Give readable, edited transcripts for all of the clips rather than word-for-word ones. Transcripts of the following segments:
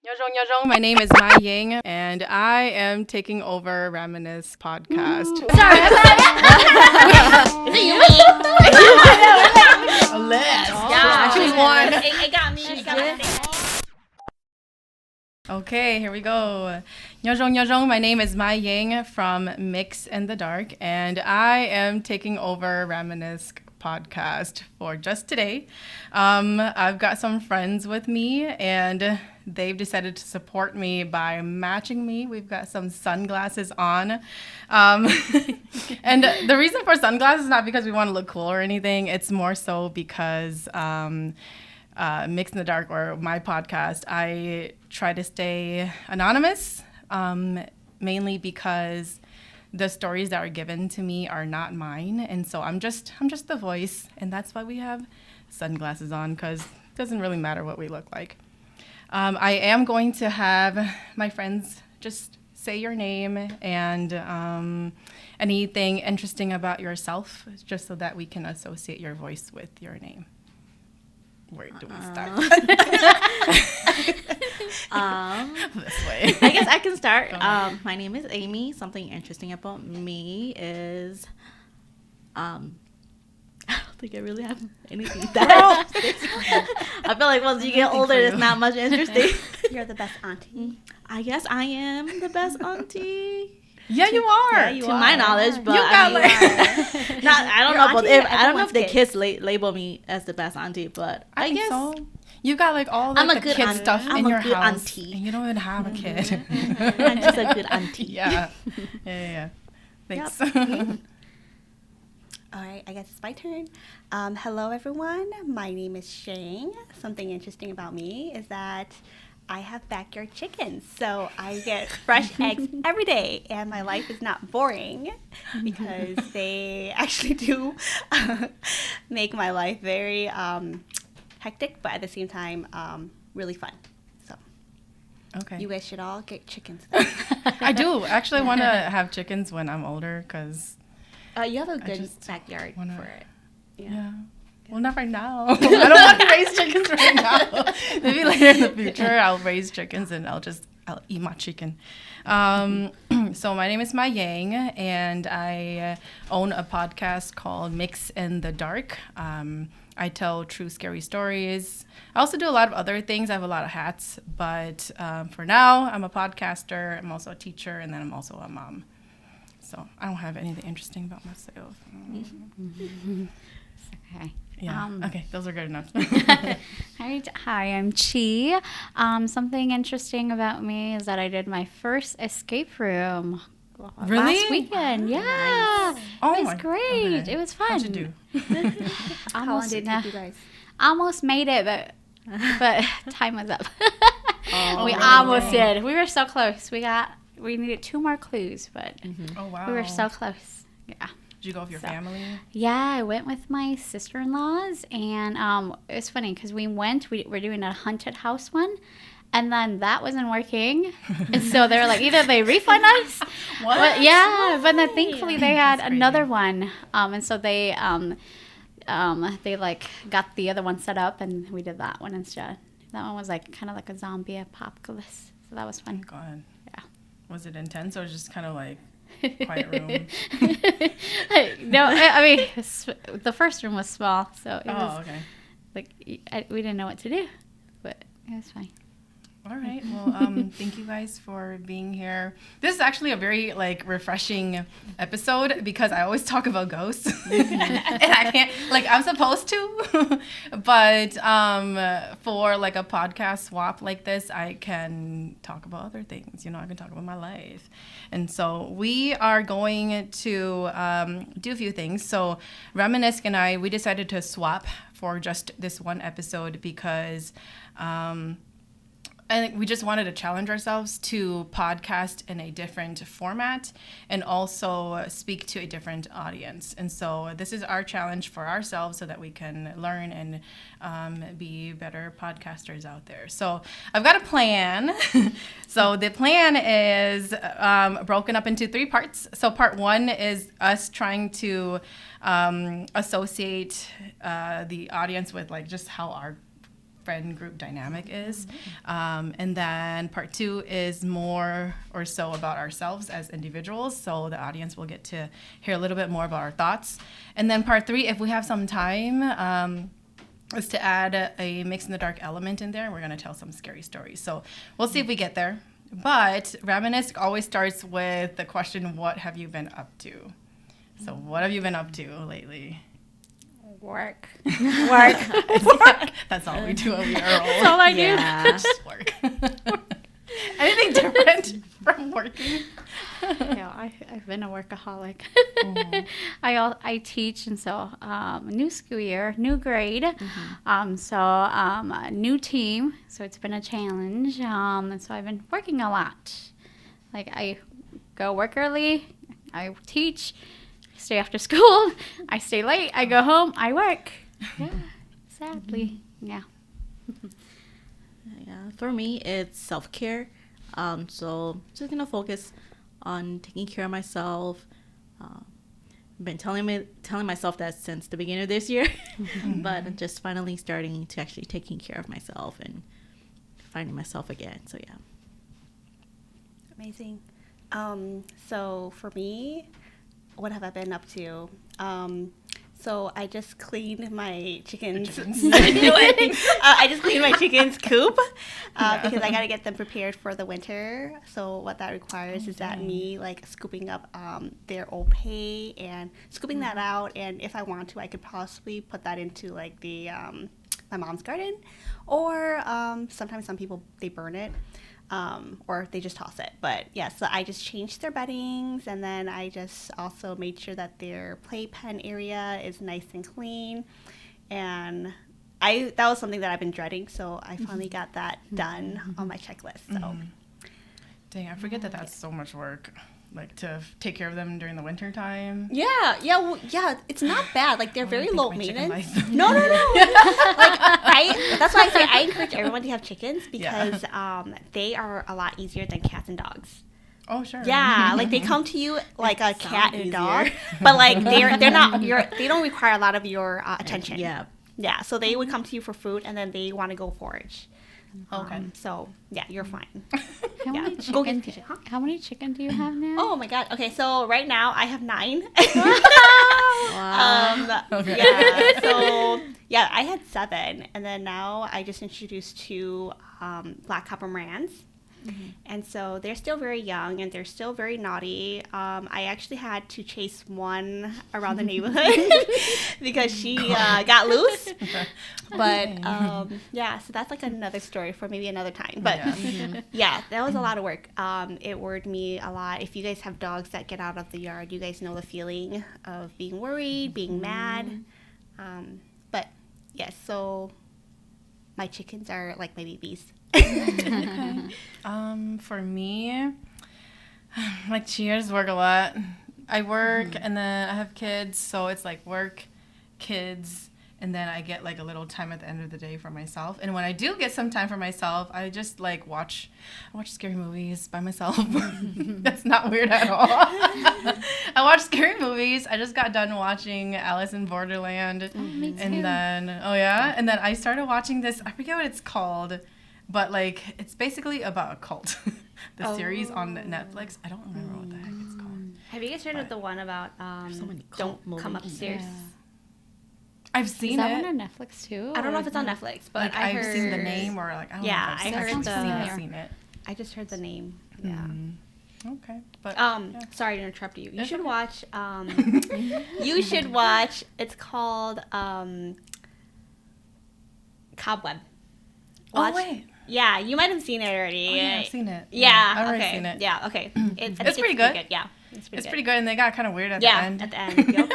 Yajong, my name is MaiYang, and I am taking over Raminisce Podcast. Sorry. Is it you? Yeah, she won. It got me. It got me. Okay, here we go. Yajong, my name is MaiYang from MYX in the Dark, and I am taking over Raminisce Podcast for just today. I've got some friends with me, and they've decided to support me by matching me. We've got some sunglasses on. And the reason for sunglasses is not because we want to look cool or anything. It's more so because MYX in the Dark, or my podcast, I try to stay anonymous, mainly because the stories that are given to me are not mine, and so I'm just the voice, and that's why we have sunglasses on, because it doesn't really matter what we look like. I am going to have my friends just say your name and anything interesting about yourself, just so that we can associate your voice with your name. Where do we start? This way. I guess I can start. My name is Amy. Something interesting about me is, I don't think I really have anything that I feel like once you get older, it's not much interesting. You're the best auntie. I guess I am the best auntie. Yeah, you are. Yeah, to my knowledge, but you got I don't know. But I don't know if the kid. kids label me as the best auntie, but I think guess so. You got like all I'm like, a the good kid auntie. stuff I'm in a your good house, auntie. and you don't even have a kid. I'm just a good auntie. Yeah. Thanks. Yep. All right, I guess it's my turn. Hello, everyone. My name is Sheng. Something interesting about me is that I have backyard chickens, so I get fresh eggs every day, and my life is not boring because they actually do make my life very hectic, but at the same time, really fun. So, Okay. you guys should all get chickens. I do actually want to have chickens when I'm older, because You have a good just backyard wanna- for it. yeah. Well, not right now. I don't want to raise chickens right now. Maybe later in the future, I'll raise chickens and I'll eat my chicken. So my name is MaiYang, and I own a podcast called MYX in the Dark. I tell true scary stories. I also do a lot of other things. I have a lot of hats, but for now, I'm a podcaster. I'm also a teacher, and then I'm also a mom. So I don't have anything interesting about myself. Okay. Yeah. Okay, those are good enough. Hi, I'm Chee. Something interesting about me is that I did my first escape room Really? last weekend. Yeah. Nice. It was great. Okay. It was fun. How'd you do? How long did it take you guys? Almost made it, but time was up. We really? almost did. We were so close. We needed 2 more clues, but Oh, wow. we were so close. Yeah. Did you go with your family? Yeah, I went with my sister-in-laws, and it was funny because we were doing a haunted house one, and then that wasn't working, and so they were like, either they refund us, What? but then thankfully they had another one, and so they like got the other one set up, and we did that one instead. That one was like kind of like a zombie apocalypse, so that was fun. God. Yeah. Was it intense, or just kind of like quiet room? No, I mean the first room was small, so it was Okay. like we didn't know what to do, but it was fine. All right. Well, thank you guys for being here. This is actually a very refreshing episode because I always talk about ghosts, and I can't I'm supposed to, but for a podcast swap like this, I can talk about other things. I can talk about my life, and so we are going to do a few things. So Raminisce and we decided to swap for just this one episode because. I think we just wanted to challenge ourselves to podcast in a different format and also speak to a different audience. And so this is our challenge for ourselves so that we can learn and be better podcasters out there. So I've got a plan. So the plan is broken up into 3 parts. So part 1 is us trying to associate the audience with just how our friend group dynamic is. And then part 2 is more or so about ourselves as individuals. So the audience will get to hear a little bit more about our thoughts. And then part 3, if we have some time, is to add a Mix in the Dark element in there. We're going to tell some scary stories. So we'll see if we get there. But Raminisce always starts with the question, what have you been up to? So what have you been up to lately? Work. Work. That's all we do over here. That's all I do. Just work. Anything different from working? Yeah, I've been a workaholic. I teach, and so new school year, new grade, a new team. So it's been a challenge, and so I've been working a lot. Like I go work early, I teach, stay after school, I stay late, I go home, I work. Yeah, sadly, yeah. Yeah, for me, it's self-care. So just gonna focus on taking care of myself. Been telling myself that since the beginning of this year, but just finally starting to actually taking care of myself and finding myself again. So yeah. Amazing. So for me, what have I been up to? So I just cleaned my chickens. I just cleaned my chickens' coop because I got to get them prepared for the winter. So what that requires is that me like scooping up their old hay and scooping that out. And if I want to, I could possibly put that into like the my mom's garden, or sometimes some people they burn it. Or they just toss it. But yeah, so I just changed their beddings, and then I just also made sure that their playpen area is nice and clean. And that was something that I've been dreading, so I finally got that done on my checklist. So Dang, I forget that that's so much work. Like to take care of them during the winter time. Yeah, it's not bad. Like they're very low maintenance. No. That's why I say I encourage everyone to have chickens because they are a lot easier than cats and dogs. Oh sure. Yeah, like they come to you like a cat and dog, but like they're not they don't require a lot of your attention. Yeah. So they would come to you for food, and then they want to go forage. Okay. So yeah, you're fine. How many chicken do you have now? Oh my god. Okay, so right now I have 9. Wow. Okay. Yeah. So yeah, I had 7, and then now I just introduced 2 black copper Morans. And so they're still very young and they're still very naughty. I actually had to chase one around the neighborhood because she got loose. But yeah, so that's like another story for maybe another time. But yeah, that was a lot of work. It worried me a lot. If you guys have dogs that get out of the yard, you guys know the feeling of being worried, being mad. But yes, so my chickens are like my babies. For me, like cheers, work a lot. I work and then I have kids, so it's like work, kids, and then I get like a little time at the end of the day for myself. And when I do get some time for myself, I just like watch scary movies by myself. That's not weird at all. I watch scary movies. I just got done watching Alice in Borderland. Me too. And then and then I started watching this, I forget what it's called, but like it's basically about a cult. The series on Netflix. I don't remember what the heck it's called. Have you guys heard of the one about so many Don't cult Come movies. Upstairs? Yeah. I've seen Is that it. one on Netflix too? I don't know if it's on Netflix, but Like I I've heard seen the name, or like I don't know. Yeah, If I've I heard seen it. I just heard the name. Yeah. Okay, but Sorry to interrupt you. You That's should okay. watch. You should watch. It's called Cobweb. Oh wait. Yeah, you might have seen it already. Oh, yeah, I've seen it. Yeah. I've already Okay. seen it. Yeah. Okay. It's pretty good. Yeah. It's pretty good, and they got kind of weird at the end. At the end. Yep.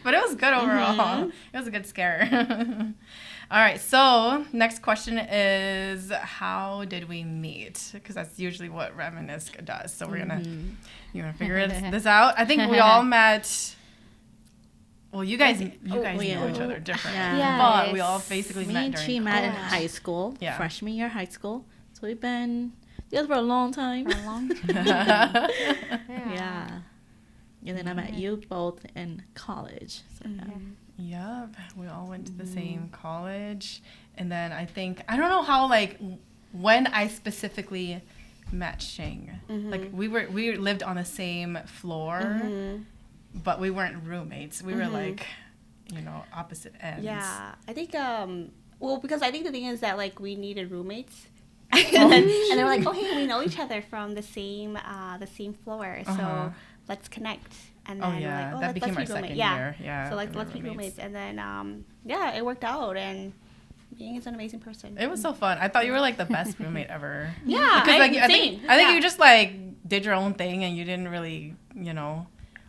But it was good overall. It was a good scare. All right, so next question is, how did we meet? Because that's usually what Raminisce does. So we're gonna figure this out. I think we all met. Well, you guys know each other differently, but we all basically Me met and during Chee met in college. high school, Yeah. freshman year high school. So we've been together for a long time. For a long time. Yeah. And then I met you both in college. So, Yep, we all went to the same college, And then I don't know how, like, when I specifically met Sheng. Like, we lived on the same floor, but we weren't roommates. We were, like, you know, opposite ends. Yeah. I think, well, because I think the thing is that, like, we needed roommates. And they were like, oh, hey, we know each other from the same floor, so let's connect. And then we're like, oh, that became our let's be second roommates. year. Yeah. So, like, let's be roommates. And then, yeah, it worked out, and Ying is an amazing person. It was so fun. I thought you were, like, the best roommate ever. Yeah, Because, like, I think you just, like, did your own thing, and you didn't really, you know.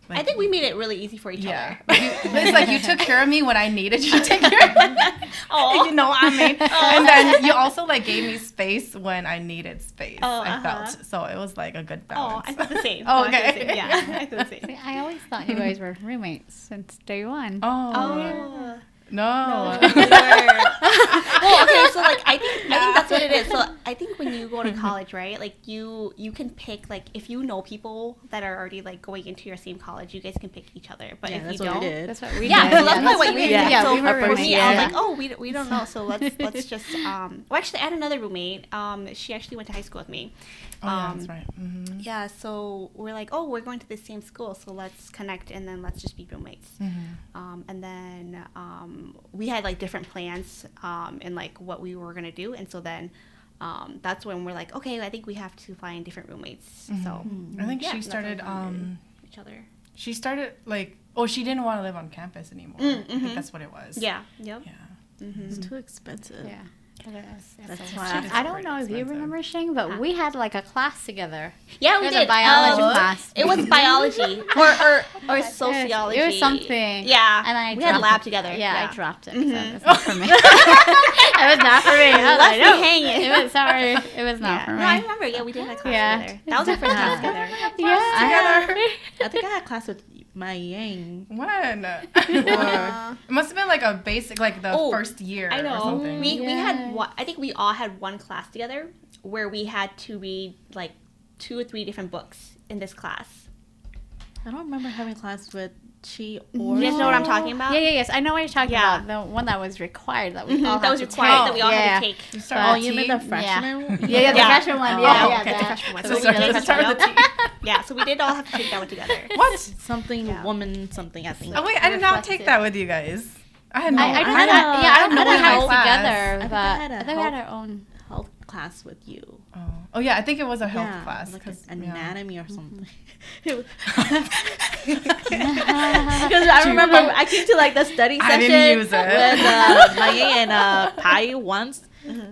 Like, I think we made it really easy for each other. It's like you took care of me when I needed you to take care of me. Oh, You know what I mean? And then you also, like, gave me space when I needed space, Oh, I felt. So it was, like, a good Oh, balance. I feel the same. Oh, I feel the okay. same. Yeah, I feel the same. See, I always thought you guys were roommates since day one. Oh. No. Well, okay, so like I think that's what it is. So I think when you go to college, right, like you can pick, like, if you know people that are already, like, going into your same college, you guys can pick each other. But if you don't, That's what we yeah, did. so that's probably what you did. Yeah, So we were for me, I was roommates. like, oh, we don't know. So let's just well, actually, I had another roommate. She actually went to high school with me. Oh, yeah, that's right. Yeah, so we're like, oh, we're going to the same school, so let's connect, and then let's just be roommates. And then we had, like, different plans and, like, what we were gonna do, and so then that's when we're like, okay, I think we have to find different roommates. So I think yeah, she that's started, how we found each other. she started, like, she didn't want to live on campus anymore. I think that's what it was. Yeah. Yep. Yeah. It's too expensive. Yeah. That's so why. I don't know if you remember, Sheng, but we had like a class together. Yeah, we It was a did. biology class. It was biology or sociology. It was something. Yeah. And we had dropped lab it. together. Yeah, I dropped it. 'Cause it was not for me. It was not for me. I was Left like, me nope. hanging. It was sorry. It was not for me. No, I remember. Yeah, we did that class Yeah. together. That was our first class together. I think I had class with MaiYang. When? It must have been like a basic, like the first year I know. or something. We had one. I think we all had one class together where we had to read like 2 or 3 different books in this class. I don't remember having class with Chee You or. guys know what I'm talking about? Yes. I know what you're talking Yeah. about. The one that was required that we all That had was to required take. that we all had to take. You Oh, start you with mean T? the freshman? Yeah, the Yeah. freshman one. Oh, Yeah, okay, yeah. the freshman one. So So we start did with the T. Yeah, so we did all have to take that one together. What? Something woman something I think. Oh wait, I did not take that with you guys. I had no. I don't had know. Yeah, I don't know no we had class. together, I but I had a think we had health- our own. health class with you. Oh yeah, I think it was a health class. like 'cause, anatomy or something. Because I remember I came to like the study I session didn't use it. with MaiYang and Pai once,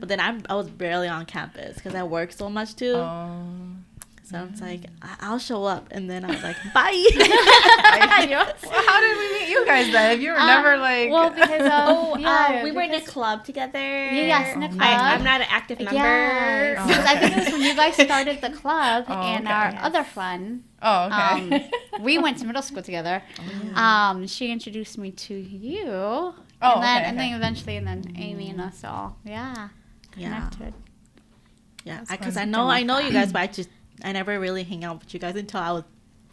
but then I was barely on campus because I work so much too. So it's like I'll show up, and then I was like, bye. Well, how did we meet you guys then? If you were never like. Well, because we were in a club together. Yes, in a club. I'm not an active member. Yes. Oh, Because I think okay. it was when you guys started the club and okay. our Yes. other friend. Oh okay. We went to middle school together. She introduced me to you. Oh, and then okay. eventually, and then Amy and us all, connected. Because I know you guys, but I never really hang out with you guys until I was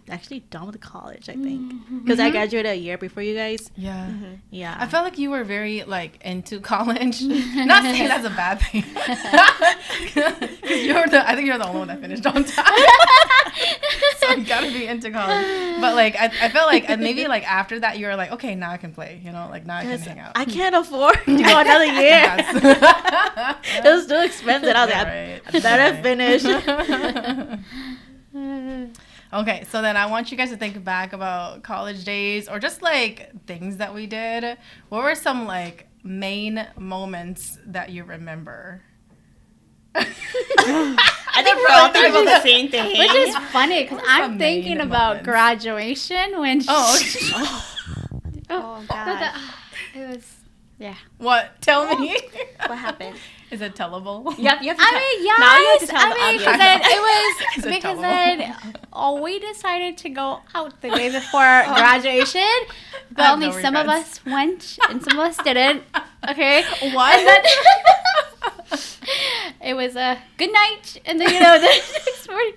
actually done with college, I think. Because I graduated a year before you guys. Yeah. Yeah. I felt like you were very like into college. Not saying that's a bad thing. Because I think you're the only one that finished on time. So you gotta be into college. But like I felt like maybe like after that you were like, okay, now I can play. You know, like now I can hang out. I can't afford to go another year. It was too expensive. I was like, I better finish. Okay, so then I want you guys to think back about college days or just like things that we did. What were some like main moments that you remember? I think we're all thinking about the same thing. Which is funny because I'm some thinking main about moments? graduation when. Oh, okay. Oh, God. It was. Yeah. What? Tell me. What happened? Is it tellable? You have to I tell- mean, Now you have to yes. tell the Because audience. then Is it was it because tellable? then we decided to go out the day before graduation, but have only no some of regrets. us went and some of us didn't. Okay. What? And then it was a good night, and then the next morning,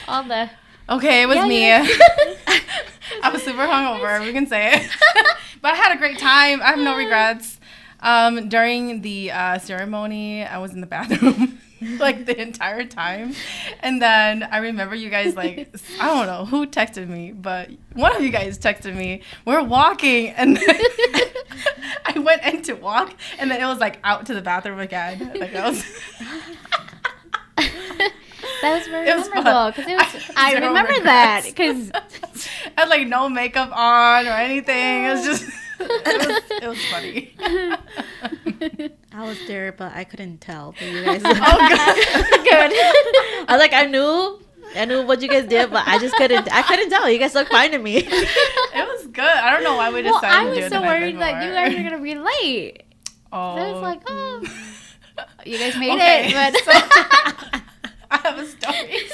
all the. Okay, it was Yeah, me. yeah. I was super hungover. We can say it. But I had a great time. I have no regrets. During the ceremony, I was in the bathroom like the entire time. And then I remember you guys like, I don't know who texted me, but one of you guys texted me. We're walking and then I went in to walk and then it was like out to the bathroom again. Like I was... That was very memorable because I remember that because I had like no makeup on or anything. It was just it was funny. I was there, but I couldn't tell. But you guys, good. I was like, I knew what you guys did, but I couldn't tell. You guys look fine to me. It was good. I don't know why we decided I to do it was so the night worried that you guys were gonna be late. Oh, So I was like, oh, you guys made Okay, it, but. I have a story.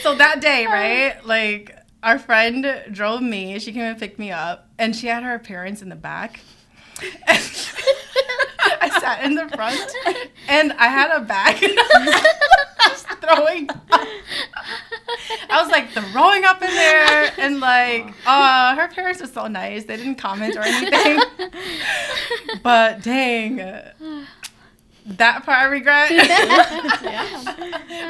So that day, right? Like our friend drove me. She came and picked me up, and she had her parents in the back. And I sat in the front, and I had a bag. Just throwing up. I was like throwing up in there, and like, her parents were so nice. They didn't comment or anything. But dang. That part I regret.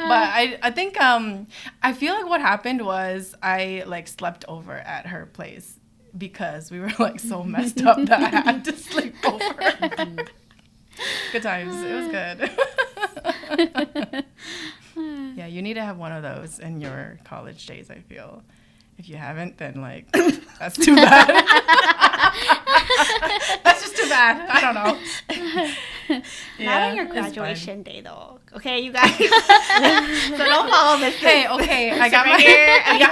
But I think I feel like what happened was I like slept over at her place because we were like so messed up that I had to sleep over. Good times. It was good. Yeah, you need to have one of those in your college days, I feel. If you haven't, then like that's too bad. That's just too bad. I don't know. Not on your graduation day, though. Okay, you guys. So don't follow this. Hey, okay. I got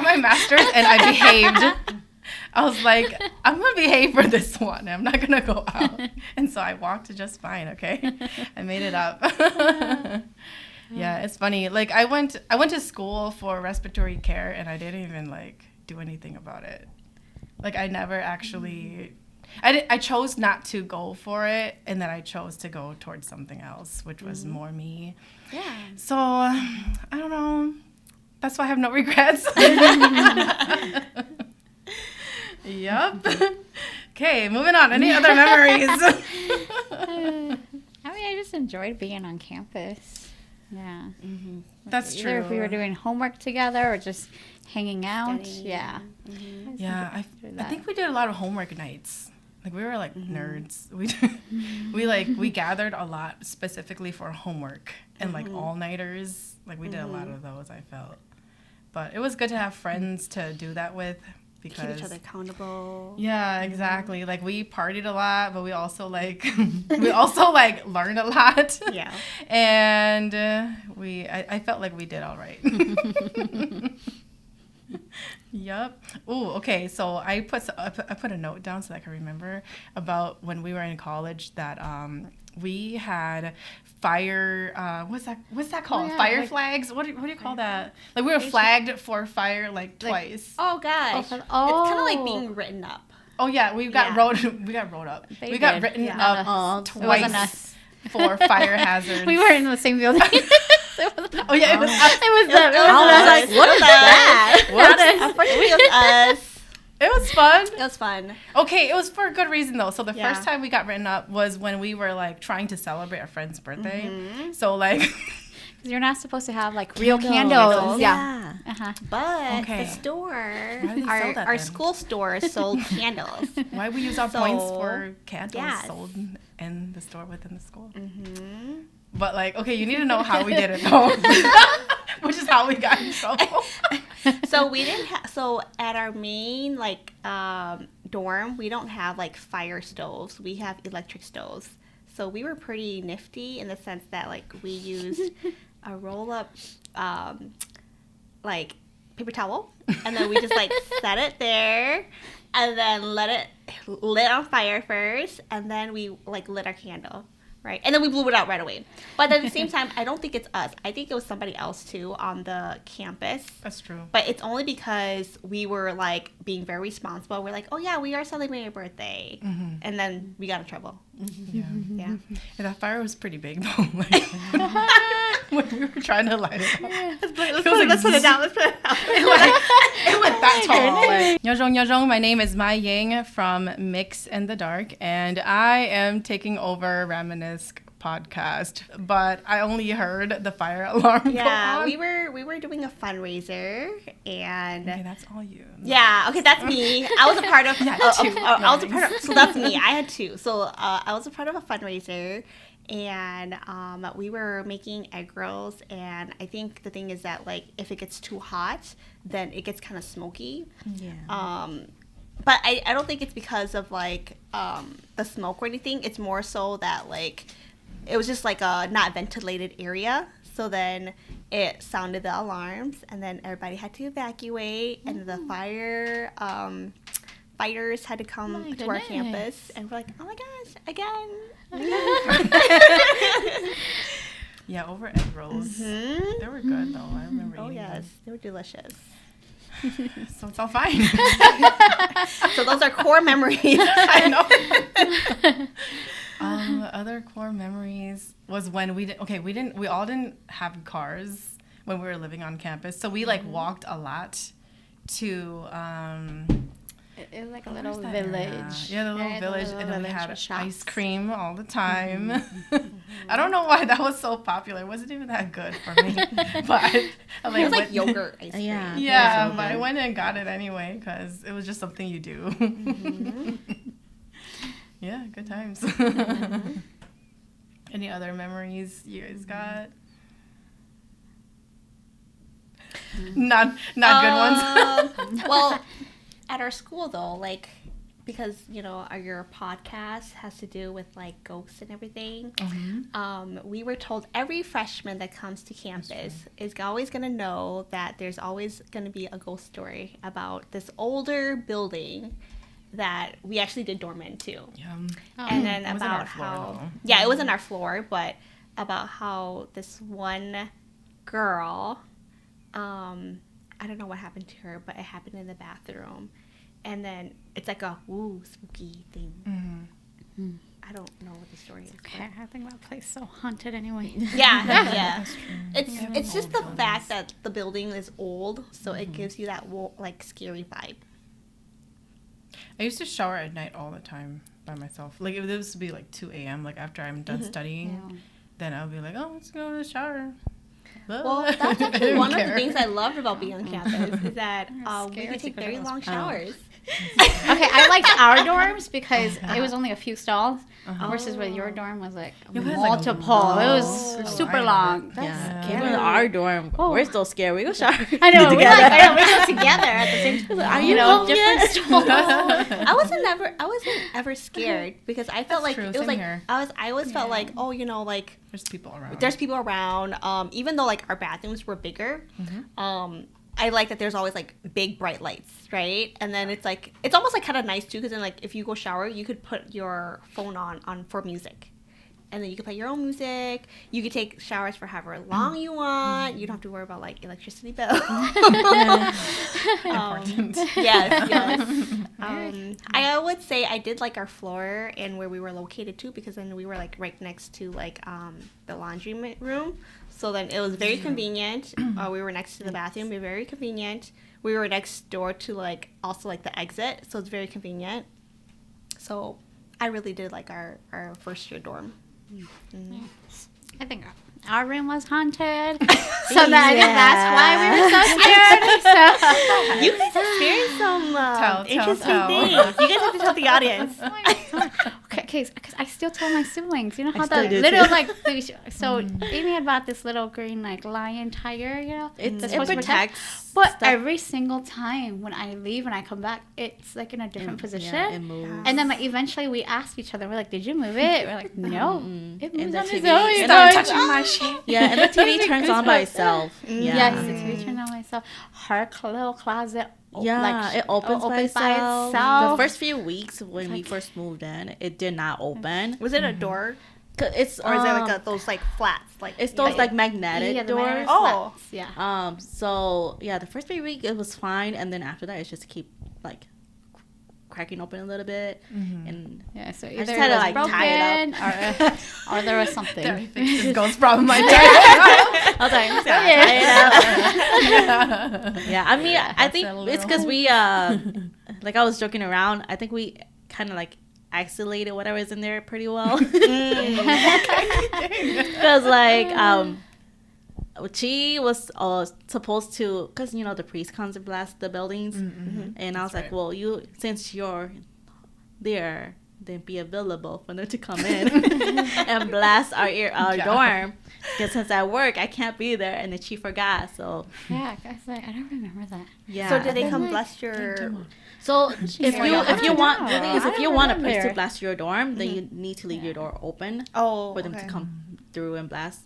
my master's and I behaved. I was like, I'm gonna behave for this one. I'm not gonna go out. And so I walked just fine. Okay, I made it up. Yeah, it's funny. Like I went to school for respiratory care and I didn't even like do anything about it. Like I never actually. I chose not to go for it, and then I chose to go towards something else, which was more me. Yeah. So, I don't know. That's why I have no regrets. Yep. Okay, moving on. Any other memories? I mean, I just enjoyed being on campus. Yeah. Mm-hmm. That's Either true. if we were doing homework together or just hanging out. Studying. Yeah. Mm-hmm. Yeah, I think we did a lot of homework nights. Like we were like nerds. We gathered a lot specifically for homework and like all-nighters. Like we did a lot of those, I felt. But it was good to have friends to do that with because Keep each other accountable. yeah, exactly. Like we partied a lot, but we also like learned a lot. Yeah. And I felt like we did all right. Yep. Ooh, okay. So I put a note down so I can remember about when we were in college that we had fire. What's that called? Oh, yeah, fire like, flags. What do you call that? Like we were flagged for fire like twice. Oh gosh. Oh. It's kind of like being written up. Oh yeah, we got wrote up. They We got did. written Yeah. up It wasn't twice us. for fire hazards. We were in the same building. Oh yeah, it was us. It was them. It I was was like, us. what is that? Unfortunately, it was us. It was fun. It was fun. Okay, it was for a good reason though. So the Yeah. first time we got written up was when we were like trying to celebrate a friend's birthday. So like You're not supposed to have like real Candles. candles. Yeah. Uh-huh. But Okay. the store, Why do they sell that our then? school store sold candles. why we use our So, points for candles yes. sold in the store within the school. Mm-hmm. But like, okay, you need to know how we did it though. Which is how we got in trouble. So we didn't have. So at our main dorm, we don't have like fire stoves. We have electric stoves. So we were pretty nifty in the sense that like we used a roll up like paper towel, and then we just like set it there, and then let it lit on fire first, and then we like lit our candle. Right, and then we blew it out right away. But at the same time, I don't think it's us. I think it was somebody else too on the campus. That's true. But it's only because we were like being very responsible. We're like, oh yeah, we are celebrating your birthday, and then we got in trouble. Yeah. Yeah. Yeah, that fire was pretty big though. Like, when we were trying to light it up. Let's put it down. Let's put it down. It went that tall. Nyojong, my name is MaiYang from MYX in the Dark, and I am taking over Raminisce Podcast. But I only heard the fire alarm go on. we were doing a fundraiser, and Okay, that's all you. yeah, okay, that's me. I was a part of. two. I was a part of. So that's me. I had two. So I was a part of a fundraiser, and we were making egg rolls. And I think the thing is that like if it gets too hot, then it gets kind of smoky. Yeah. But I don't think it's because of like the smoke or anything. It's more so that like it was just like a not ventilated area. So then it sounded the alarms, and then everybody had to evacuate, and the fire fighters had to come to our campus, and we're like, oh my gosh, again. Yeah, over egg rolls. Mm-hmm. They were good though. I remember Oh eating yes, they were delicious. them. So it's all fine. So those are core memories. I know. Other core memories was when we all didn't have cars when we were living on campus, so we like walked a lot to It was like a where's little that village. area? Yeah, the little Right, village, little and then we village had with ice shops. cream all the time. I don't know why that was so popular. It wasn't even that good for me, but I It was like went- yogurt ice cream. Yeah. Yeah, so but I good. went and got it anyway because it was just something you do. Yeah, good times. Any other memories you guys got? Not good ones. Well, at our school though, like because your podcast has to do with like ghosts and everything. We were told every freshman that comes to campus is always going to know that there's always going to be a ghost story about this older building that we actually did dorm in too. Yeah. And then It wasn't our about floor, how though. yeah, it wasn't our floor, but about how this one girl, I don't know what happened to her, but it happened in the bathroom, and then it's like a spooky thing. Mm-hmm. I don't know what the story is. Okay, I think that place is so haunted anyway. Yeah, yeah. That's true. It's just the Old fact buildings. that the building is old, so it gives you that like scary vibe. I used to shower at night all the time by myself. Like if this would be like 2 a.m. Like after I'm done studying, Yeah. then I'll be like, oh, let's go to the shower. Well, that's I actually didn't one of the care. things I loved about being on campus is that we scared could to take go to very those- long showers. Okay, I liked our dorms because it was only a few stalls versus with your Oh. dorm was like Yeah, it was like multiple. It was Oh. super I know. long. Yeah. Yeah. Came in our dorm. Oh. We're still scared. We go shower. I know. We together. we go together at the same time. Are you home different yet? stalls. I wasn't ever scared because I felt That's like true, it was same like here. I always felt like like There's people around. there's people around. Even though like our bathrooms were bigger, I like that there's always like big bright lights, right? And then it's like it's almost like kind of nice too because then like if you go shower, you could put your phone on for music. And then you can play your own music. You can take showers for however long you want. You don't have to worry about like electricity bill. Important. Yes. I would say I did like our floor and where we were located too, because then we were like right next to like the laundry room. So then it was very convenient. We were next to the bathroom. We were very convenient. We were next door to like also like the exit, so it's very convenient. So I really did like our first year dorm. I think our room was haunted, so that I think that's why we were so scared. So. You guys experienced some Tell. interesting things. You guys have to tell the audience. Okay, because I still tell my siblings. You know how still the do little too. so Amy had bought this little green like lion tiger, It that's supposed to protect. protects. But stuff. every single time when I leave and I come back, it's like in a different position. Yeah, it moves. And then like eventually we ask each other, we're like, "Did you move it?" We're like, "No, it moves the on its TV own." and It's touching like, my shit. Yeah, and the TV It's turns like on by goosebumps. itself. Yeah. Yes, the TV turned on myself. Her little closet. Yeah, it opens by itself. The first few weeks when we first moved in, it did not open. Was it a door? 'Cause it's Or is it like those like flats? Like it's those like magnetic the doors. magnetic Oh. slats, yeah. So yeah, the first 3 weeks it was fine, and then after that it's just keep like cracking open a little bit, and Yeah, so just either had it to, was like, broken tie it or there was something. There, fix this ghost problem. I I was like, yeah. I mean, I think it's because we, like I was joking around. I think we kind of like isolated whatever is in there pretty well. Because like, she was supposed to, because you know the priest comes and blasts the buildings, and I was like, well, since you're there, then be available for them to come in and blast our dorm. Because since I work, I can't be there, and then she forgot. So yeah, I was like, I don't remember that. Yeah. So did they come blast your? So if you want, the thing is, if you want a priest to blast your dorm, then you need to leave your door open for them to come through and blast.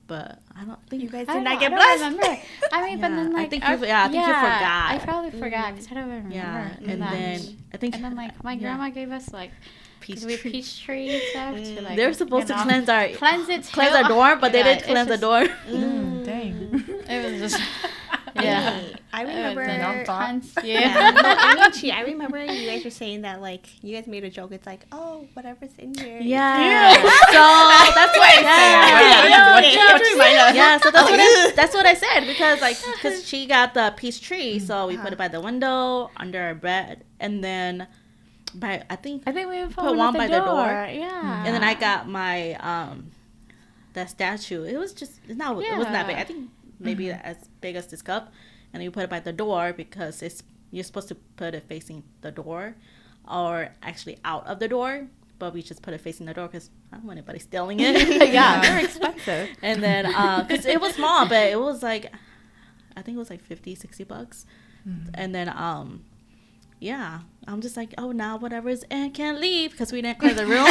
But I don't think you guys did not get blessed. I remember. I mean, but then like I think you forgot. I probably forgot because I don't remember. Yeah, and then I think like my grandma gave us like peach tree stuff to like. They're supposed to cleanse our dorm, but they didn't cleanse the dorm. Dang. It was just. Yeah, I remember. Yeah, I remember you guys were saying that like you guys made a joke. It's like, oh, whatever's in here. Yeah. So that's what that's what I said because she got the peach tree, so we put it by the window, under our bed, and then I think we put one by the door. Yeah. And then I got my that statue. It was it wasn't that big. I think maybe as big as this cup, and then you put it by the door because you're supposed to put it facing the door, or actually out of the door. But we just put it facing the door because I don't want anybody stealing it. Yeah, they're expensive. And then because it was small, but it was like I think it was like $50-$60. And then yeah, I'm just like, oh, now whatever's in can't leave because we didn't clear the room.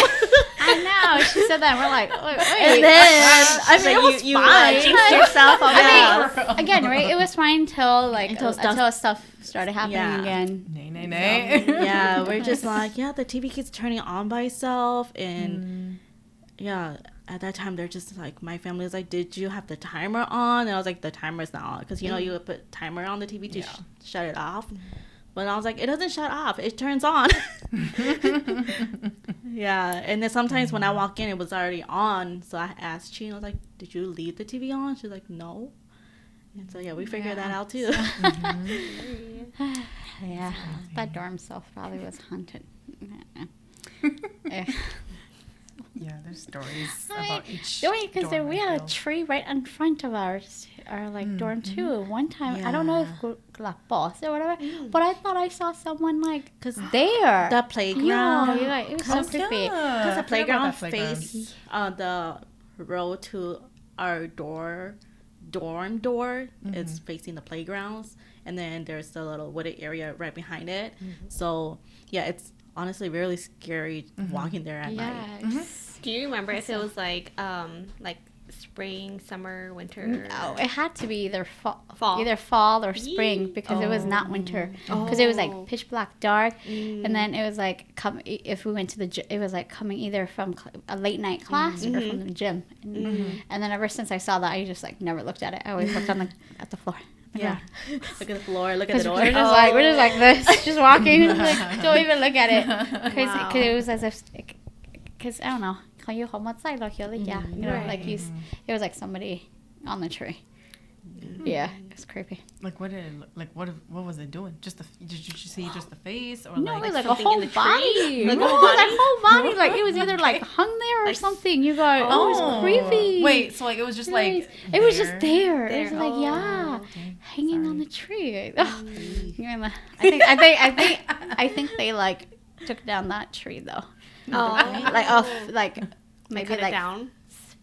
I know. She said that. We're like, wait. And then I mean, it was fine. Jinxed yourself. I mean, again, right? It was fine until stuff started happening again. Nay. Yeah, we're just like, the TV keeps turning on by itself, and yeah. At that time, they're just like, my family was like, did you have the timer on? And I was like, the timer's not on because you would put timer on the TV to shut it off. But I was like, it doesn't shut off. It turns on. Yeah. And then sometimes when I walk in, it was already on. So I asked Chee, I was like, did you leave the TV on? She's like, no. And so, we figured that out, too. Yeah. That dorm self probably was haunted. Yeah, there's stories about each. Because we had a tree right in front of our dorm too. One time, I don't know if la boss or whatever, but I thought I saw someone there. The playground. Yeah, it was so creepy. Because the playground faced the road to our dorm door. It's facing the playgrounds, and then there's the little wooded area right behind it. So it's honestly really scary walking there at night. Do you remember if it was like spring, summer, winter? No, it had to be either fall or spring because it was not winter. Because it was like pitch black dark, and then it was like if we went to it was like coming either from a late night class or from the gym. And then ever since I saw that, I just like never looked at it. I always looked at the floor. Yeah. Look at the floor. Look at the door. We're just like this, just walking. Like, don't even look at it. Because it was as if, because I don't know. You know, like it was like somebody on the tree. Yeah, it was creepy. Like what was it doing? Did you see just the face or no? Like it was like a whole body. Like whole body. Like it was either like hung there or something. You go, it was creepy. Wait, so like it was just like it was just there. It was like hanging on the tree. I think they like took down that tree though. Maybe like down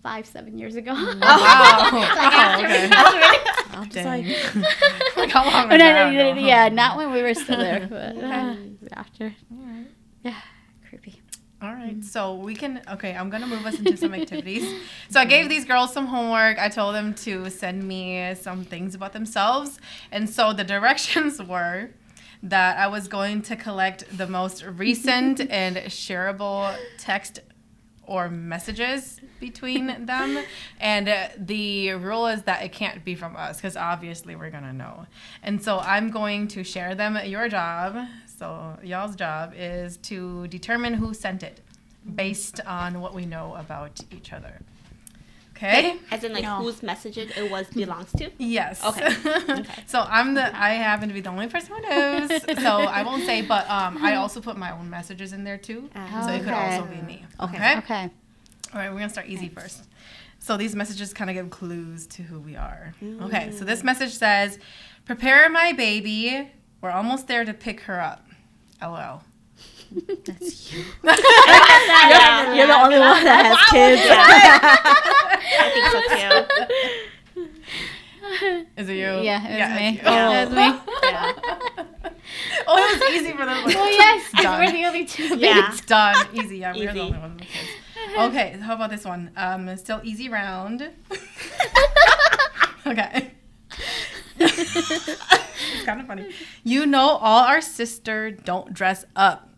5-7 years ago. Oh, wow. Okay. I'm just like how long was that? Yeah, not when we were still there, but after. Right. Yeah, creepy. All right, so I'm going to move us into some activities. So I gave these girls some homework. I told them to send me some things about themselves. And so the directions were that I was going to collect the most recent and shareable text or messages between them. And the rule is that it can't be from us because obviously we're going to know. And so I'm going to share them. Your job, so y'all's job, is to determine who sent it based on what we know about each other. Okay. As in, like, No. whose messages it belongs to? Yes. Okay. So I happen to be the only person who knows. So I won't say, but I also put my own messages in there too. So it could Okay. also be me. Okay. Okay. All right, we're gonna start easy first. So these messages kind of give clues to who we are. Okay, so this message says, "Prepare my baby. We're almost there to pick her up. LOL." That's you. Yeah. You're the only one that has kids. I think so too. Is it you? Yeah, it was me. it's you. Yeah, it was me. Yeah. Oh, it was easy for them. Oh yes, Done. we're the only two. Yeah. It's done. Easy. Yeah, we're the Easy. only ones with kids. Okay, how about this one? Still easy round. Okay. It's kind of funny. You know, all our sister don't dress up.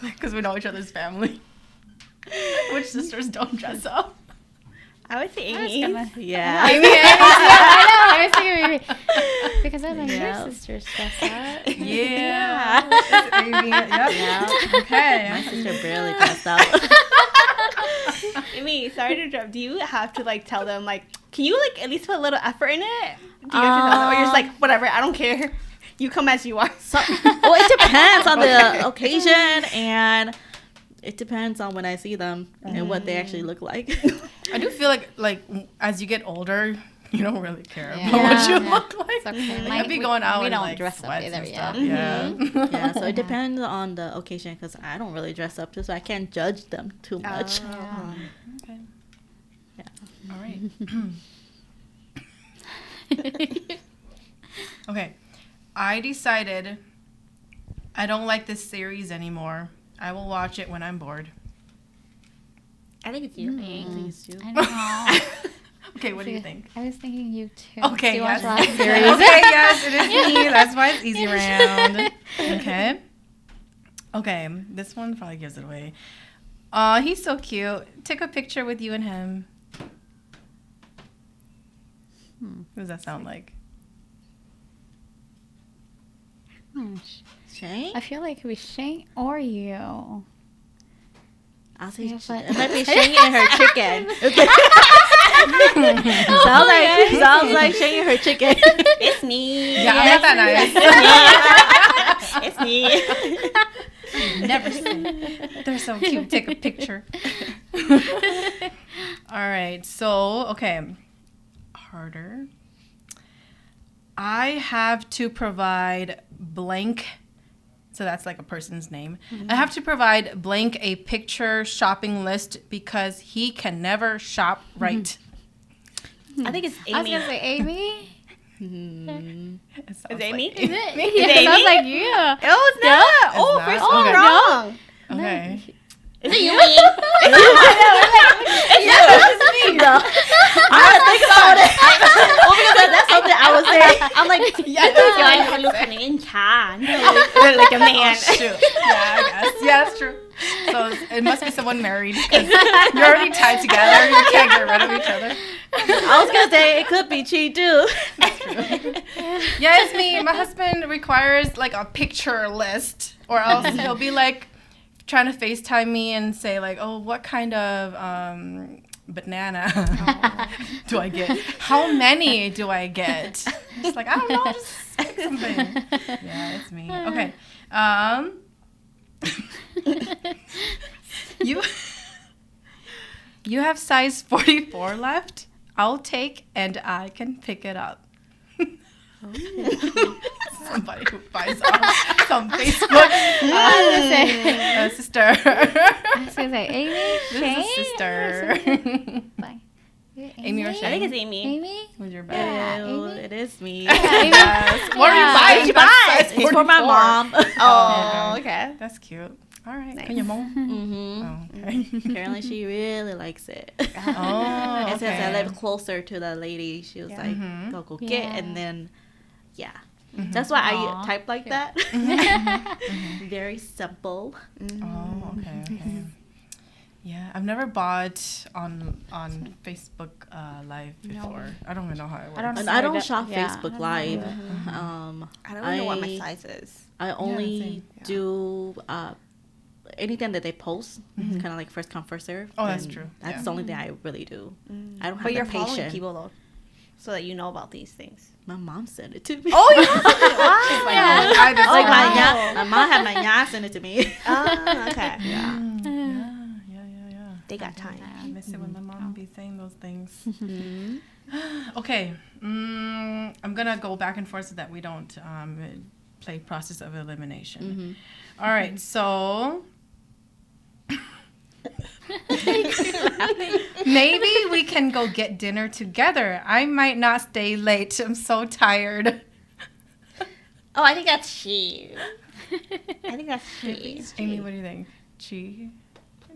Because we know each other's family. Which sisters don't dress up? I would say I was Amy. gonna- Yeah. Amy, I was thinking Amy. Because I was like, Yeah. your sister's dressed up. Yeah. It's Amy. Yep. Yeah. Okay. My sister barely dressed up. Amy, sorry to interrupt. Do you have to like tell them like, can you like at least put a little effort in it? Do you have to tell them, or you're just like, whatever, I don't care. You come as you are. Well, it depends on the occasion, and it depends on when I see them and what they actually look like. I do feel like as you get older, you don't really care Yeah. about what you Yeah. look like. It's okay. Like, Mine- I'd be going out we in don't like dress up sweats either, and yeah. stuff. Yeah. Yeah, so it depends on the occasion because I don't really dress up, so I can't judge them too much. Oh, okay. Yeah. All right. Okay. I decided I don't like this series anymore. I will watch it when I'm bored. I think it's you. Please do. I don't know. Okay, what do you think? I was thinking you too. Okay, Do you yes. watch a lot of Okay, series? yes, it is me. That's why it's easy round. Okay. Okay, this one probably gives it away. Aw, he's so cute. Take a picture with you and him. What does that sound like? Shane? I feel like it could be Shane or you. I'll say Yeah, but- it might be Shane and her chicken. sounds like Shane and her chicken. It's me. Yeah, I'm not that nice. It's me. Never seen. They're so cute. Take a picture. All right. So, okay. Harder. I have to provide blank. So that's like a person's name. I have to provide blank a picture shopping list because he can never shop right. I think it's I was Amy. gonna say Amy. It sounds Is it Amy? like- Is Yeah, it it sounds Amy? like you. Oh, it's not. It's Oh, not? first Okay. one wrong. Okay. Is it you? I had to think about it. Well, because that's something I was saying. I'm like, Yo, look at me in Chan. Like a man. Oh, shoot. Yeah, I guess. Yeah, that's true. So it must be someone married because you're already tied together. You can't get rid of each other. I was gonna say it could be Chi too. Yeah, it's me. My husband requires like a picture list, or else he'll be like trying to FaceTime me and say like, "Oh, what kind of banana do I get? How many do I get?" Just like I don't know, just pick something. Yeah, it's me. Okay. You have size 44 left. I'll take and I can pick it up. Somebody who buys off some Facebook sister. I was gonna say Amy, This is Shane. a sister. Like, Amy or I Shane? think it's Amy. Amy. Who's your Ew, bag? Amy? it is me. Yes. What are you Yeah. buying? What'd you That's buy? size It's for my 44. mom. Oh, okay. That's cute. All right. Nice. Can your mom? Mm-hmm. Oh, okay. Apparently, she really likes it. Oh, And since I okay. live closer to the lady, she was like, Mhm. go get, Yeah. and then, yeah. That's why Aw. I type like that. Very simple. Oh, okay. Yeah, I've never bought on Facebook Live before. I don't even know how it works. And know I don't that- shop yeah, Facebook I don't Live. know. I don't know what my size is. I only same. do anything that they post, kind of like first come, first serve. Oh, that's true. That's the only thing I really do. I don't have But you're the following patience. people though, so that you know about these things. My mom sent it to me. Oh, yeah. Like my mom had my nya send it to me. Oh, okay. Yeah. They got time. I miss it when my mom would be saying those things. Okay. I'm going to go back and forth so that we don't play process of elimination. All right. So maybe we can go get dinner together. I might not stay late. I'm so tired. Oh, I think that's she. I think that's she. Amy, what do you think? Chee?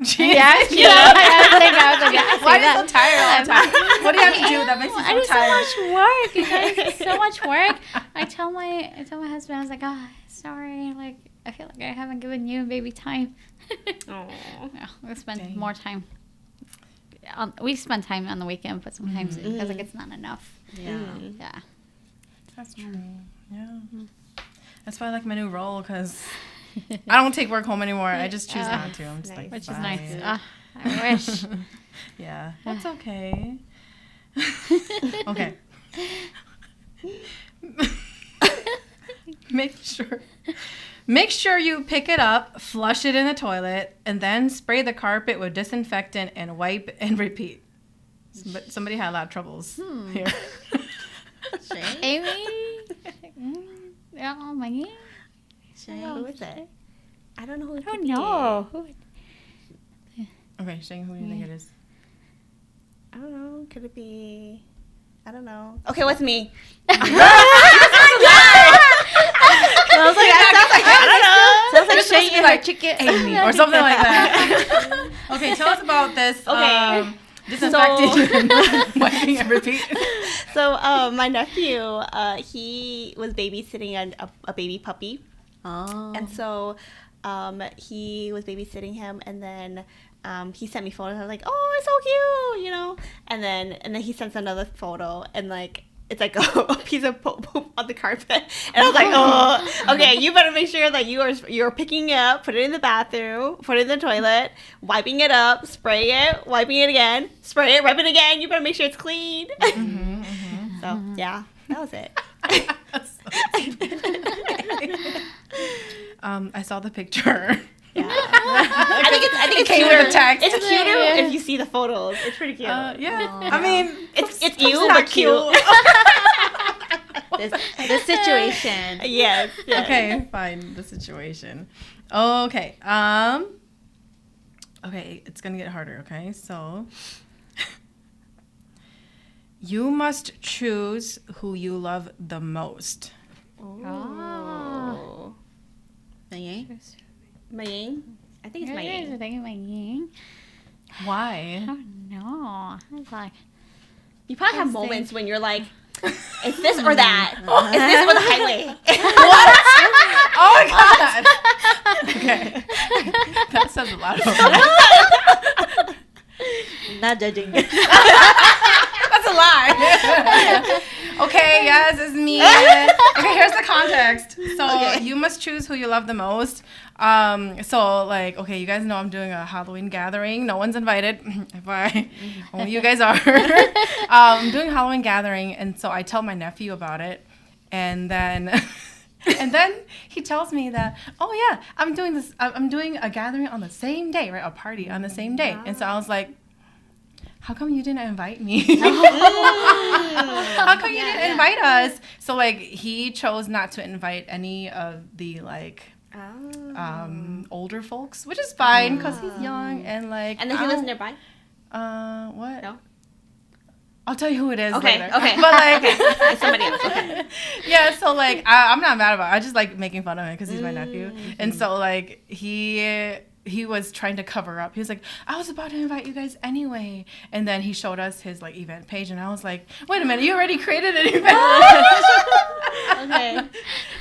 Yes, yeah. I was like, yeah, Why are you so tired all the time? What do you have to do that makes you so I do tired? so much work. You guys, so much work. I tell my husband, I was like, sorry, like I feel like I haven't given you baby time. Oh. Yeah, we spend more time. We spend time on the weekend, but sometimes it feels like it's not enough. Yeah. Yeah. That's true. Yeah. That's why I like my new role, because I don't take work home anymore. I just choose not to. I'm just like, Which is fine. nice. I wish. Yeah, that's okay. Okay. Make sure you pick it up, flush it in the toilet, and then spray the carpet with disinfectant and wipe and repeat. But somebody had a lot of troubles here. Amy? Oh my God. Who is it? I don't know who it I don't could be. know. Okay, Sheng, who do you think it is? I don't know. Could it be? I don't know. Okay, what's me? I was like, I don't know. Sounds like Sheng Sheng like chicken Amy or something like that. Okay, tell us about this. Okay. Disinfecting and wiping and repeat. So, my nephew, he was babysitting a baby puppy. Oh. And so he was babysitting him, and then he sent me photos. I was like, oh, it's so cute, you know? And then he sends another photo, and like it's like a piece of poop on the carpet. And I was like, oh, okay, you better make sure that you're picking it up, put it in the bathroom, put it in the toilet, wiping it up, spray it, wiping it again, spray it, wipe it again. You better make sure it's clean. So yeah, that was it. I saw the picture. Yeah. I think it's came cuter. with a text. It's cuter if you see the photos. It's pretty cute. Yeah. I mean, it's you, not but cute. This situation. Yes. Okay, fine. The situation. Okay. Okay, it's gonna get harder. Okay, so you must choose who you love the most. Oh. MaiYang? MaiYang? I think it's I MaiYang. think MaiYang. Why? I don't know. I was like, You probably have I moments when you're like, is this or that? Is this or the highway? Oh my god. Okay. That says a lot about me. Not judging. That's a lie. Okay, yes, it's me. Okay, here's the context. So you must choose who you love the most. So like, okay, you guys know I'm doing a Halloween gathering. No one's invited. FYI, only you guys are. I'm doing a Halloween gathering, and so I tell my nephew about it, and then he tells me that, oh yeah, I'm doing a gathering on the same day, right? A party on the same day. And so I was like, how come you didn't invite me? How come you didn't invite us? So like he chose not to invite any of the like older folks, which is fine because he's young and like. And then he lives nearby? What? No. I'll tell you who it is Okay, later. okay. But like, It's somebody else. Okay. yeah. So like, I'm not mad about it. I just like making fun of him because he's my nephew, and so like he was trying to cover up. He was like, I was about to invite you guys anyway, and then he showed us his like event page, and I was like, wait a minute, you already created an event. Okay. I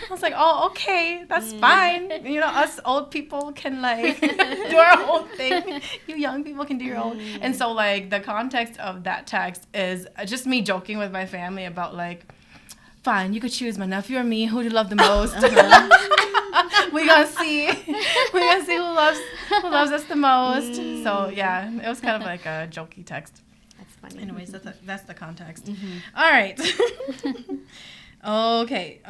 was like, oh, okay, that's fine. You know, us old people can like do our own thing. You young people can do your own. And so like the context of that text is just me joking with my family about like, fine, you could choose my nephew or me. Who do you love the most? We're gonna see who loves who loves us the most. So yeah, it was kind of like a jokey text. That's funny. Anyways, that's the context. All right. Okay.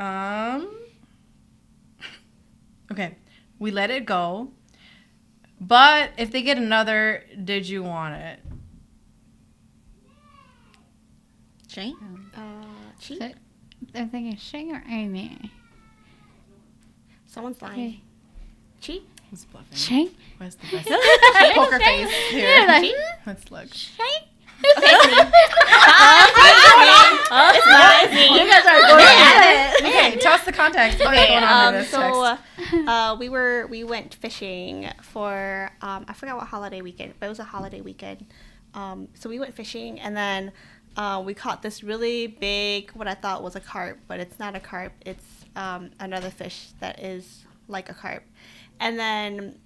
Okay. We let it go. But if they get another, did you want it? Shane? Chee? So, I'm thinking Sheng or Amy. Someone's lying. Okay. Chee? Who's bluffing? Sheng? Where's the best poker face here? Yeah, like, Let's look. It's not me. You guys are going at it. Okay, tell us the context. What's going on in this text? We went fishing for I forgot what holiday weekend, but it was a holiday weekend. So we went fishing, and then we caught this really big, what I thought was a carp, but it's not a carp. It's another fish that is like a carp. And then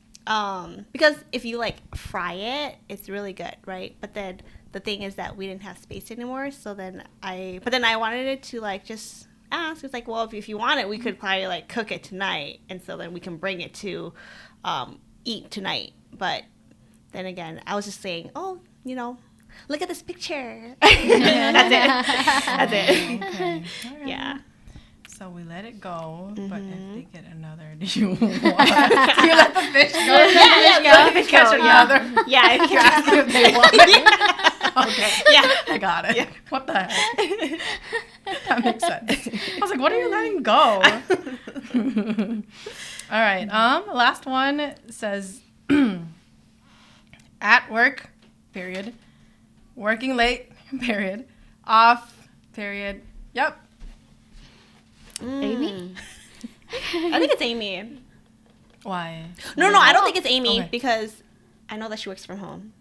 because if you like fry it, it's really good, right? But then the thing is that we didn't have space anymore, so then I wanted it to like just ask. It's like, well, if you want it, we could probably like cook it tonight, and so then we can bring it to eat tonight. But then again, I was just saying, oh, look at this picture. That's it. Okay. All right. Yeah. So we let it go, but if they get another, do you want? Do you let the fish go? Let the fish catch another. Yeah, You're asking if they want it. Okay. Yeah. I got it. Yeah. What the heck? That makes sense. I was like, what are you letting go? All right. Last one says at work, period. Working late, period. Off, period. Yep. Amy? I think it's Amy. Why? No, I don't think it's Amy Okay. because I know that she works from home.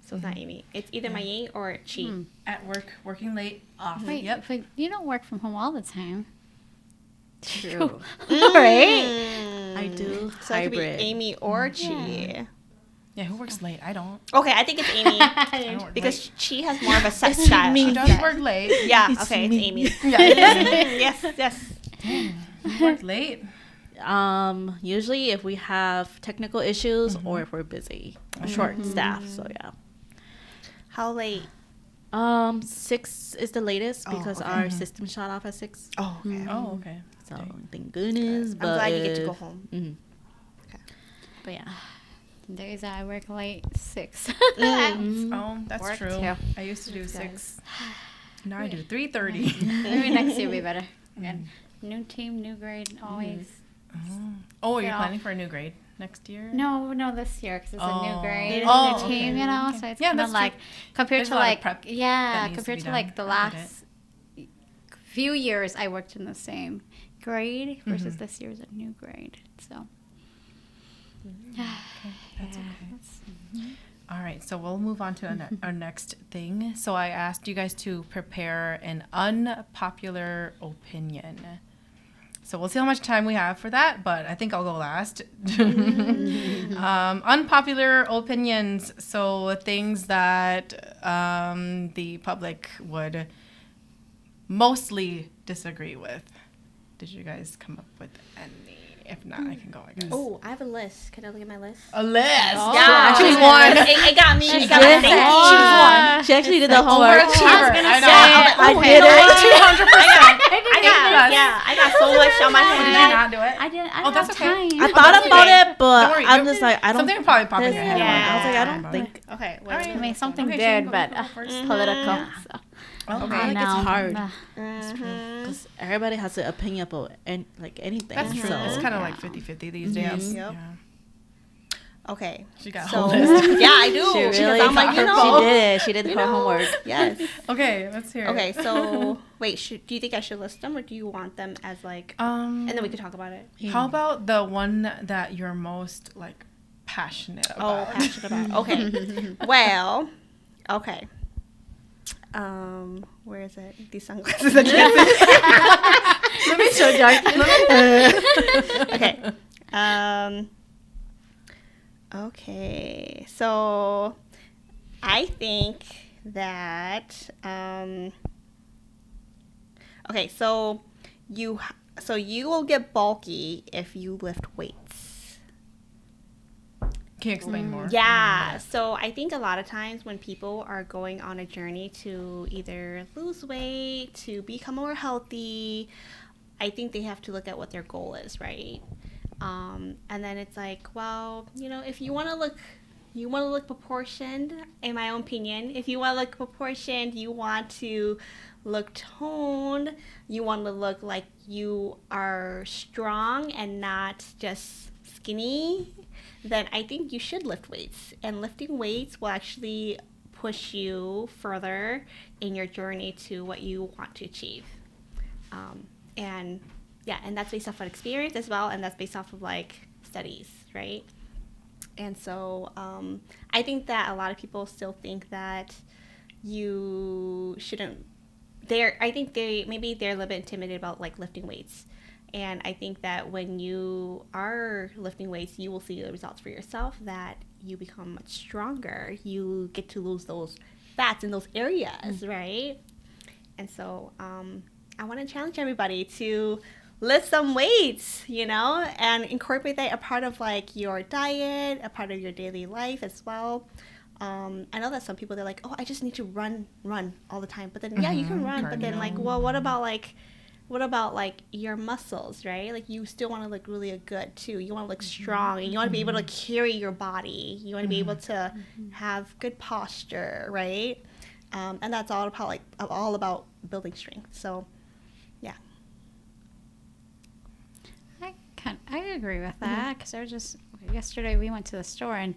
So it's not Amy. It's either MaiYang or Chee. At work, working late, off. Wait, Yep. but you don't work from home all the time. True. Right? I do So it could be hybrid. Amy or Chee. Yeah, who works late? I don't. Okay, I think it's Amy I don't work because late. Chee has more of a set style. She does work late. Yeah, It's okay, me. it's Amy. Yeah. Yes. You work late? Usually if we have technical issues or if we're busy, short staff. So yeah. How late? 6 is the latest because our system shut off at 6. Oh, okay. Oh, okay. So thank goodness. I'm But glad you get to go home. Mhm. But yeah. Days I work late 6. Oh, that's Work true. too. I used to do 6. Now I do 3:30. Maybe next year will be better. Again, new team, new grade, always. Oh, you're Yeah. planning for a new grade next year? No, this year because it's a new Oh. grade, Oh, new team, okay. So it's Yeah, kind that's of like true. compared There's to a lot of like prep that needs to compared be to like the done. I get last few years I worked in the same grade versus this year's a new grade. So That's okay. All right, so we'll move on to our next thing. So I asked you guys to prepare an unpopular opinion. So we'll see how much time we have for that, but I think I'll go last. Unpopular opinions, so things that the public would mostly disagree with. Did you guys come up with any? If not, I can go, I guess. Oh, I have a list. Can I look at my list? A list! Yeah. Choose one! It got me. She It got me did. thinking. Oh. Choose one. She actually did the homework. Overachiever. I know. I Oh, did you know it. what? 200%. I got so much on my Did you hand. not do it? I didn't. I Oh, don't that's have okay. time. I thought that's about okay. it, but Don't worry, I'm you- just like, I don't. Something will probably pop in your Yeah. head. Yeah. I was like, I don't But- think. Okay. Wait. All right. I mean, something Okay, good, Shane, but go first. political. So. I Okay. feel like No. it's hard Mhm. because everybody has an opinion about like anything. That's true. So It's kind of like 50-50 these days. Yep. Yeah. Okay. She got a So whole list. yeah, I do. she Because really. I'm like, she did it. She did her homework. Yes. Okay, let's hear Okay. it. So wait, do you think I should list them, or do you want them as like? And then we can talk about it. How about the one that you're most like passionate Oh, about? passionate about. Okay. Well. Okay. Where is it? These sunglasses. I can't see. Let me show you. Okay. Okay. So, I think that. Okay. So you will get bulky if you lift weights. Can you explain more? Yeah. So I think a lot of times when people are going on a journey to either lose weight, to become more healthy, I think they have to look at what their goal is, right? And then it's like, well, if you want to look proportioned, in my own opinion, if you want to look proportioned, you want to look toned, you want to look like you are strong and not just skinny, then I think you should lift weights. And lifting weights will actually push you further in your journey to what you want to achieve. And that's based off of experience as well, and that's based off of like studies, right? And so I think that a lot of people still think that you shouldn't. I think they're a little bit intimidated about like lifting weights. And I think that when you are lifting weights, you will see the results for yourself, that you become much stronger. You get to lose those fats in those areas, right? And so I want to challenge everybody to lift some weights, and incorporate that a part of like your diet, a part of your daily life as well. I know that some people, they're like, oh, I just need to run all the time. But then, yeah, you can run. Cardio. But then like, well, what about like your muscles, right? Like you still want to look really good too. You want to look strong, and you want to be able to carry your body. You want to be able to have good posture, right? And that's all about building strength. So, yeah. I agree with that, because yesterday we went to the store and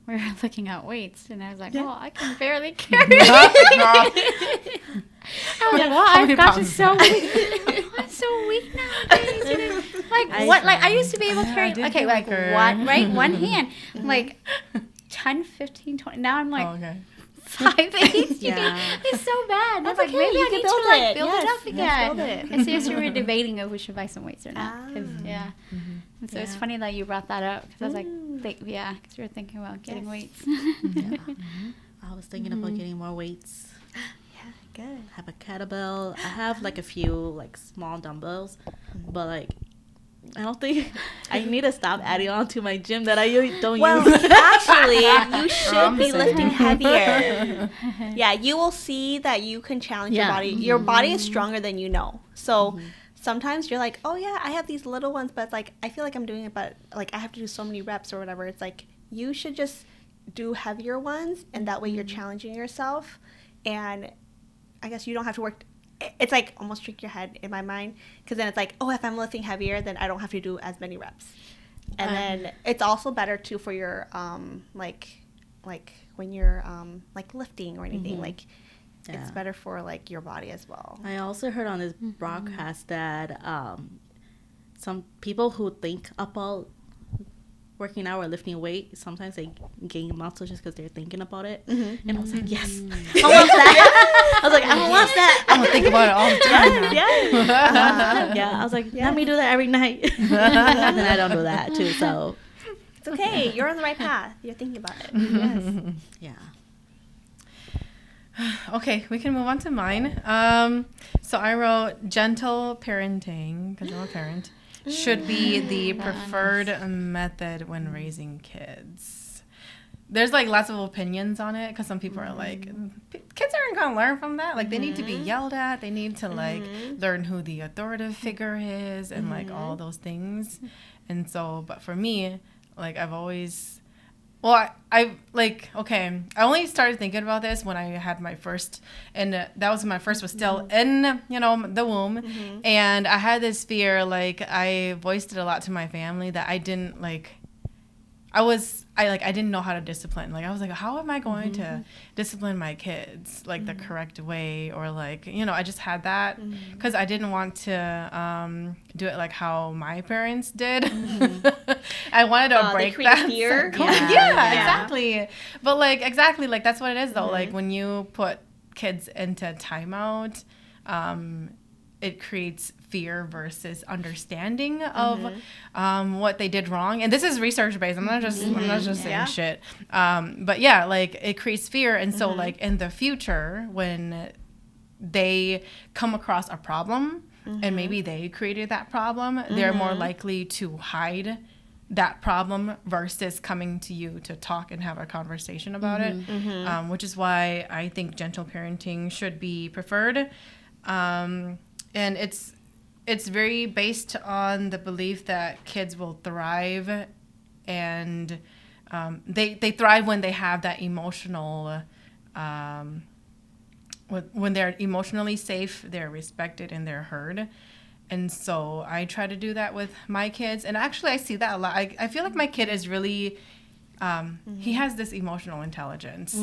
we were looking at weights, and I was like, oh, I can barely carry it. I was like, well, I've gotten so weak. I'm so weak nowadays. I used to be able to carry, one hand, like 10, 15, 20. Now I'm like 5'8". Yeah. It's so bad. I was like, maybe I need to build it up again. And so yesterday we were debating if we should buy some weights or not. And so it's funny that you brought that up, because I was like, because we were thinking about getting weights. I was thinking about getting more weights. Yeah, good. I have a kettlebell. I have like a few like small dumbbells, but like I don't think I need to stop adding on to my gym that I don't use. Actually, you should be lifting heavier. Yeah, you will see that you can challenge your body. Your body is stronger than you know. So sometimes you're like, oh yeah, I have these little ones, but it's like, I feel like I'm doing it, but like I have to do so many reps or whatever. It's like, you should just do heavier ones, and that way you're challenging yourself. And I guess you don't have to work. It's like almost trick your head in my mind, because then it's like, oh, if I'm lifting heavier, then I don't have to do as many reps. And then it's also better too for your like when you're like lifting or anything, like it's better for like your body as well. I also heard on this broadcast that some people who think about working out or lifting weight, sometimes they gain muscle just because they're thinking about it. And I was like, yes, I want that. I was like, I want that. I'm gonna think about it all the time. Yeah, I was like, let me do that every night. And then I don't do that too, so it's okay. You're on the right path. You're thinking about it. Yes. Yeah. Okay, we can move on to mine. So I wrote gentle parenting, because I'm a parent, should be the preferred method when raising kids. There's like lots of opinions on it, because some people are like, kids aren't going to learn from that. Like they need to be yelled at. They need to like learn who the authoritative figure is and like all those things. And so, but for me, like I've always... Well, I only started thinking about this when I had my first, and that was when my first was still in, the womb. And I had this fear, like I voiced it a lot to my family, that I didn't like, I didn't know how to discipline. Like I was like, how am I going to discipline my kids like the correct way, or like, I just had that because I didn't want to do it like how my parents did. I wanted to break that fear. Yeah, exactly. But like exactly like that's what it is though. Like when you put kids into timeout, it creates fear versus understanding of what they did wrong. And this is research based. I'm not just saying shit. But yeah, like it creates fear. And so like in the future, when they come across a problem and maybe they created that problem, they're more likely to hide that problem versus coming to you to talk and have a conversation about it, which is why I think gentle parenting should be preferred. And it's very based on the belief that kids will thrive, and they thrive when they have that emotional, when they're emotionally safe, they're respected, and they're heard. And so I try to do that with my kids. And actually, I see that a lot. I feel like my kid is really, he has this emotional intelligence.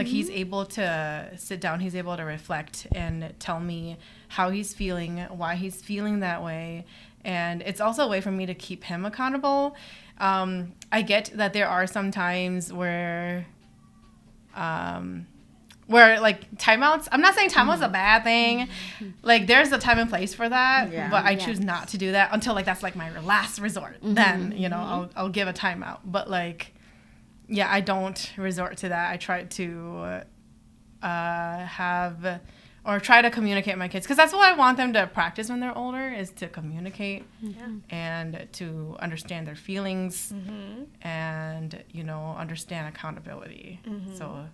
Like, he's able to sit down, he's able to reflect and tell me how he's feeling, why he's feeling that way. And it's also a way for me to keep him accountable. I get that there are some times where like timeouts, I'm not saying timeouts a bad thing. Like, there's a time and place for that, but I choose not to do that until like that's like my last resort. Then, you know, I'll give a timeout. But like, yeah, I don't resort to that. I try to try to communicate with my kids, because that's what I want them to practice when they're older, is to communicate and to understand their feelings and, you know, understand accountability. So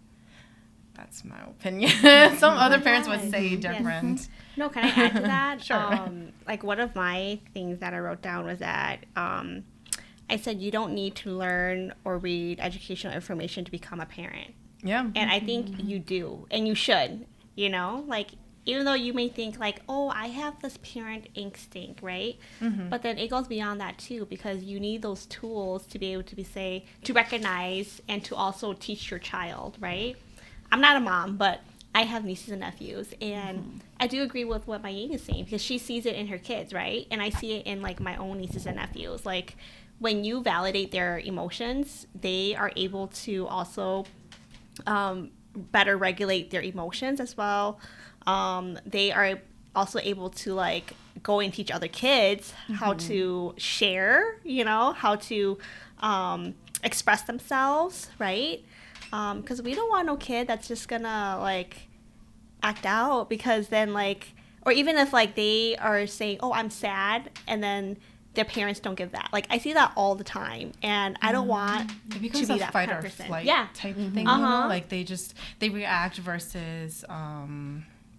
that's my opinion. Some other parents would say different. Yes. No, can I add to that? Sure. Like, one of my things that I wrote down was that I said you don't need to learn or read educational information to become a parent. Yeah. And I think you do, and you should, you know? Like, even though you may think like, oh, I have this parent instinct, right? But then it goes beyond that too, because you need those tools to be able to to recognize and to also teach your child, right? I'm not a mom, but I have nieces and nephews, and I do agree with what MaiYang is saying, because she sees it in her kids, right? And I see it in like my own nieces and nephews. Like, when you validate their emotions, they are able to also better regulate their emotions as well. They are also able to like go and teach other kids how to share, you know, how to express themselves, right? Because we don't want no kid that's just gonna like act out, because then like, or even if like they are saying, oh, I'm sad, and then their parents don't give that. Like, I see that all the time, and I don't want it becomes to be a that fight or 100%. flight type of thing, you know? Like, they react versus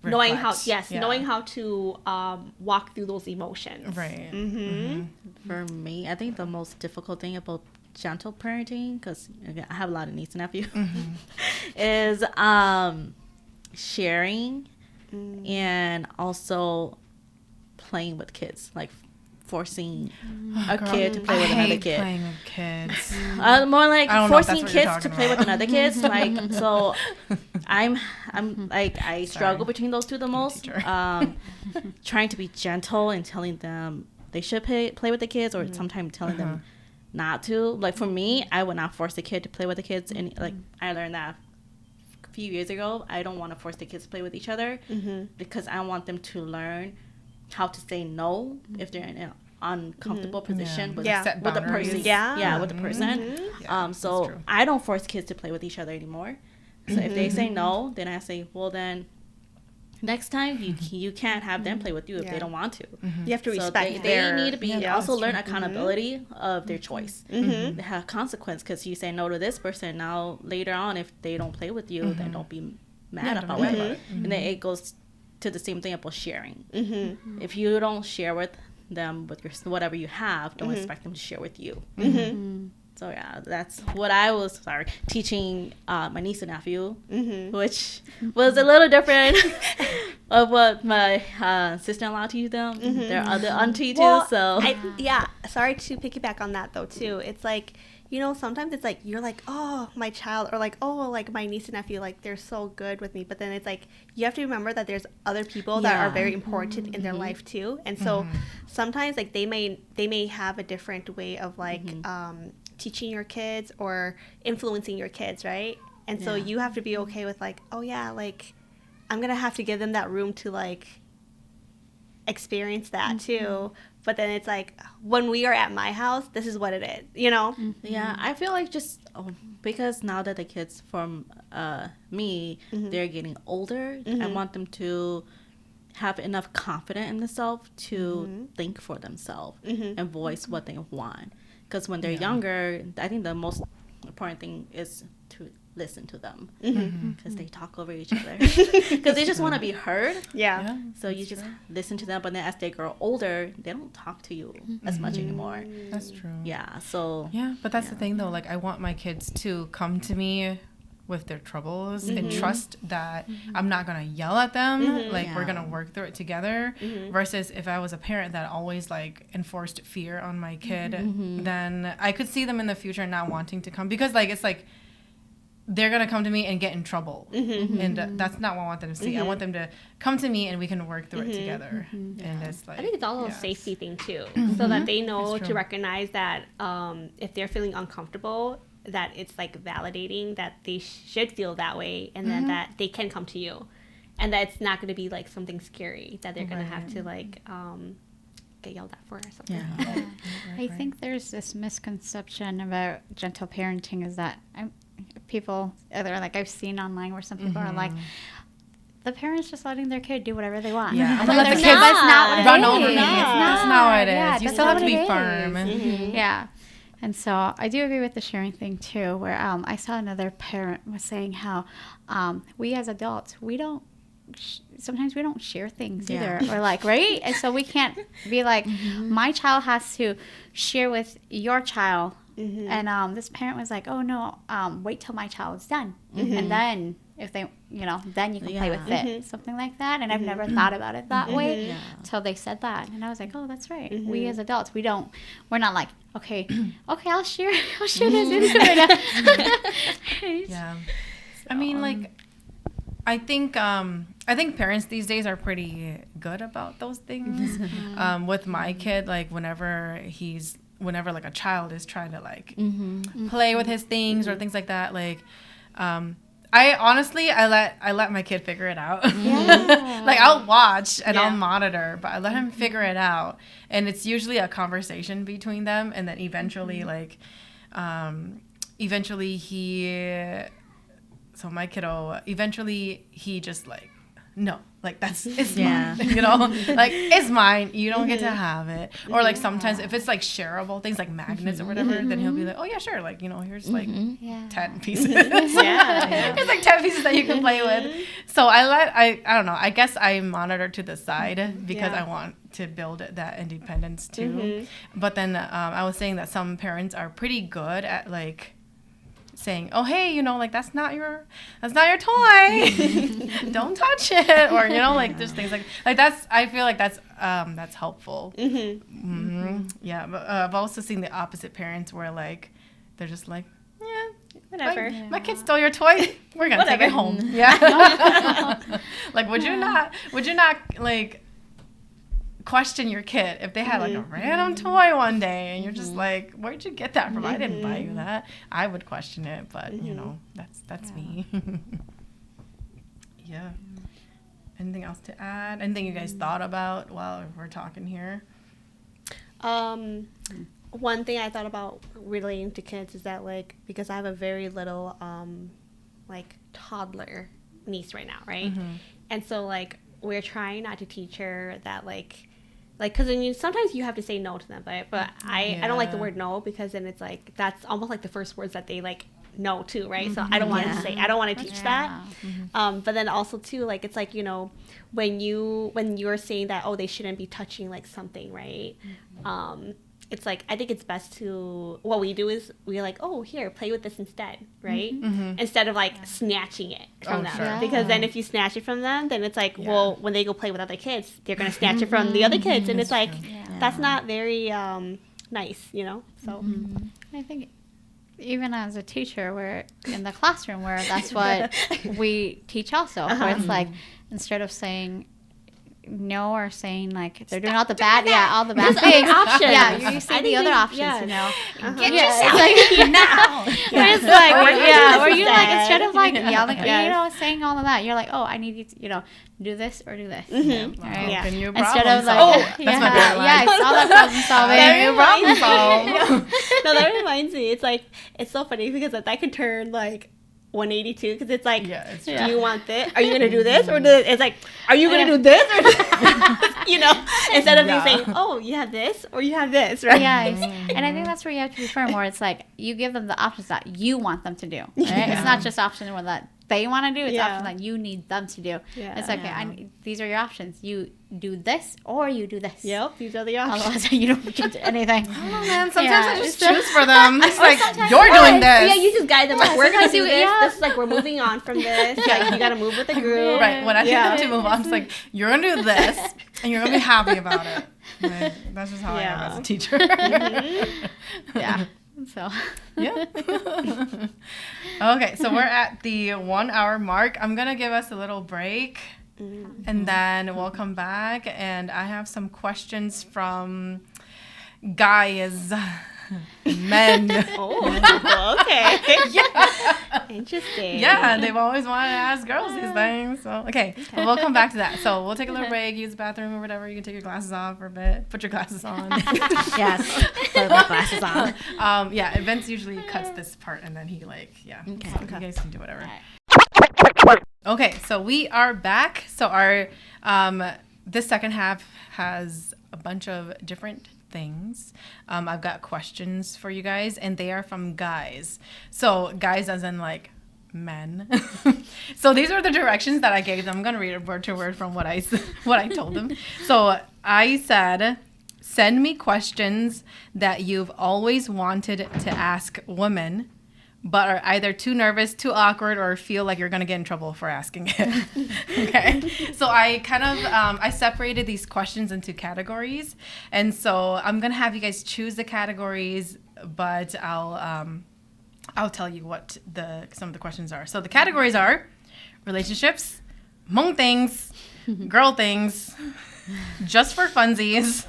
knowing how to walk through those emotions. Right. For me, I think the most difficult thing about gentle parenting, because I have a lot of nieces and nephews, is sharing and also playing with kids, like forcing a kid to play with another kid. Playing with kids. More like forcing kids to play with another kids. Like, so I'm like, I struggle between those two the most. Trying to be gentle and telling them they should play with the kids, or sometimes telling them not to. Like, for me, I would not force the kid to play with the kids, and like, I learned that a few years ago. I don't want to force the kids to play with each other, because I want them to learn how to say no if they're in an uncomfortable position with the person. With the person. So I don't force kids to play with each other anymore. So if they say no, then I say, well, then next time you can't have them play with you if they don't want to. You have to respect they need to be also learn accountability of their choice. They have consequence, because you say no to this person, now later on if they don't play with you, then don't be mad about it. And then it goes to the same thing about sharing. If you don't share with them with your whatever you have, don't expect them to share with you. So yeah, that's what I was teaching my niece and nephew, which was a little different of what my sister-in-law teaches them. They're other auntie too, so sorry to piggyback on that though too. It's like, you know, sometimes it's like you're like, oh, my child, or like, oh, like my niece and nephew, like they're so good with me. But then it's like you have to remember that there's other people that are very important in their life too. And so sometimes like they may have a different way of like teaching your kids or influencing your kids, right? And so you have to be okay with like, oh yeah, like I'm gonna have to give them that room to like experience that too. But then it's like, when we are at my house, this is what it is, you know? Yeah, I feel like just because now that the kids from me, they're getting older, I want them to have enough confidence in themselves to think for themselves and voice what they want. Because when they're younger, I think the most important thing is to listen to them, because they talk over each other, because they just want to be heard. So you just listen to them, but then as they grow older, they don't talk to you as much anymore. That's true. But that's the thing though, like I want my kids to come to me with their troubles and trust that I'm not gonna yell at them, like we're gonna work through it together, versus if I was a parent that always like enforced fear on my kid, then I could see them in the future not wanting to come, because like it's like they're gonna come to me and get in trouble, and that's not what I want them to see. I want them to come to me and we can work through it together. And it's like, I think it's also a safety thing too, so that they know to recognize that if they're feeling uncomfortable, that it's like validating that they should feel that way, and then that they can come to you, and that it's not going to be like something scary that they're going to have to like get yelled at for or something. I think there's this misconception about gentle parenting, is that people, either like I've seen online where some people are like, the parents just letting their kid do whatever they want. I'm but like, the kid, that's not what it run is. over me. That's not what it is. Yeah, You still have to be firm. Yeah. And so I do agree with the sharing thing too, where I saw another parent was saying how we as adults, we don't, sometimes we don't share things either, or like, right? And so we can't be like, my child has to share with your child. And this parent was like, oh no, wait till my child's done. And then if they, then you can play with it, something like that. And I've never thought about it that way until they said that. And I was like, oh, that's right. We as adults, we're not like, okay, I'll share this Instagram. I mean, like, I think parents these days are pretty good about those things. With my kid, like whenever like a child is trying to like play with his things or things like that, like I honestly let my kid figure it out. Like I'll watch and I'll monitor, but I let him figure it out, and it's usually a conversation between them, and then eventually my kiddo, eventually he just like, no, like it's mine, like it's mine, you don't get to have it. Or like sometimes if it's like shareable things like magnets or whatever, then he'll be like, oh yeah, sure, like here's like 10 pieces. There's like 10 pieces that you can play with. So I don't know, I guess I monitor to the side because I want to build that independence too. But then I was saying that some parents are pretty good at like saying, oh hey, like that's not your toy, don't touch it, or like just things like that's, I feel like that's helpful. But I've also seen the opposite parents where like they're just like, whatever, my kid stole your toy, we're gonna take it home. Like would you not like question your kid if they had like a random toy one day and you're just like, where'd you get that from? I didn't buy you that. I would question it, but that's me. Anything else to add? Anything you guys thought about while we're talking here? One thing I thought about relating to kids is that like, because I have a very little like toddler niece right now, right? And so like we're trying not to teach her that like because sometimes you have to say no to them, but I don't like the word no, because then it's like that's almost like the first words that they like no to, right? So I don't want to say, I don't want to teach that. But then also too, like it's like when you're saying that, oh, they shouldn't be touching like something, right? It's like, I think it's best to, what we do is we're like, oh, here, play with this instead, right? Instead of like snatching it from them. Sure. Because then if you snatch it from them, then it's like, well, when they go play with other kids, they're going to snatch it from the other kids. And it's like, that's not very nice, So I think even as a teacher, we're in the classroom where that's what we teach also. Where it's like, instead of saying no, or saying like they're doing all the bad things. Options. You see the other options, Get yourself now. It's like, where you like, instead of like yelling, saying all of that, you're like, oh, I need you to, do this or do this. Right? Can you Instead of like, that's my favorite line. it's all that problem solving. No, that reminds me. It's like, it's so funny because that could turn like 182 because it's like, Yeah, it's do you want this? Are you gonna do this or this? It's like, are you gonna do this or this? Instead of you saying, oh, you have this or you have this, right? Yes. And I think that's where you have to be firm, where it's like you give them the options that you want them to do. Right? It's not just option one that they want to do. It's option that you need them to do. Yeah. It's like, these are your options. You do this or you do this. Yep, these are the options. Otherwise, you don't get to anything. Oh man, sometimes I just choose for them. It's like, you're doing Yeah, this. you just guide them. Like, we're gonna do this. yeah. This is like, we're moving on from this. Like, you gotta move with the group. Right. When I tell them to move on, it's like, you're going to do this, and you're going to be happy about it. Like, that's just how I am as a teacher. Yeah. So. Yeah. Okay, so we're at the 1 hour mark. I'm going to give us a little break, and then we'll come back, and I have some questions from guys. Men. Oh, okay. Yeah. Interesting. Yeah, they've always wanted to ask girls these things. So, okay. Well, we'll come back to that. So we'll take a little break, use the bathroom or whatever. You can take your glasses off for a bit. Put your glasses on. Yes. Put my glasses on. Yeah, Vince usually cuts this part and then he okay. So you guys can do whatever. Okay, so we are back. So our this second half has a bunch of different things. I've got questions for you guys, and they are from guys. So guys as in like men. So these are the directions that I gave them. I'm going to read it word to word from what I told them. So I said, send me questions that you've always wanted to ask women, but are either too nervous, too awkward, or feel like you're going to get in trouble for asking it. Okay. So I kind of, I separated these questions into categories. And so I'm going to have you guys choose the categories, but I'll tell you what some of the questions are. So the categories are relationships, Hmong things, girl things, just for funsies,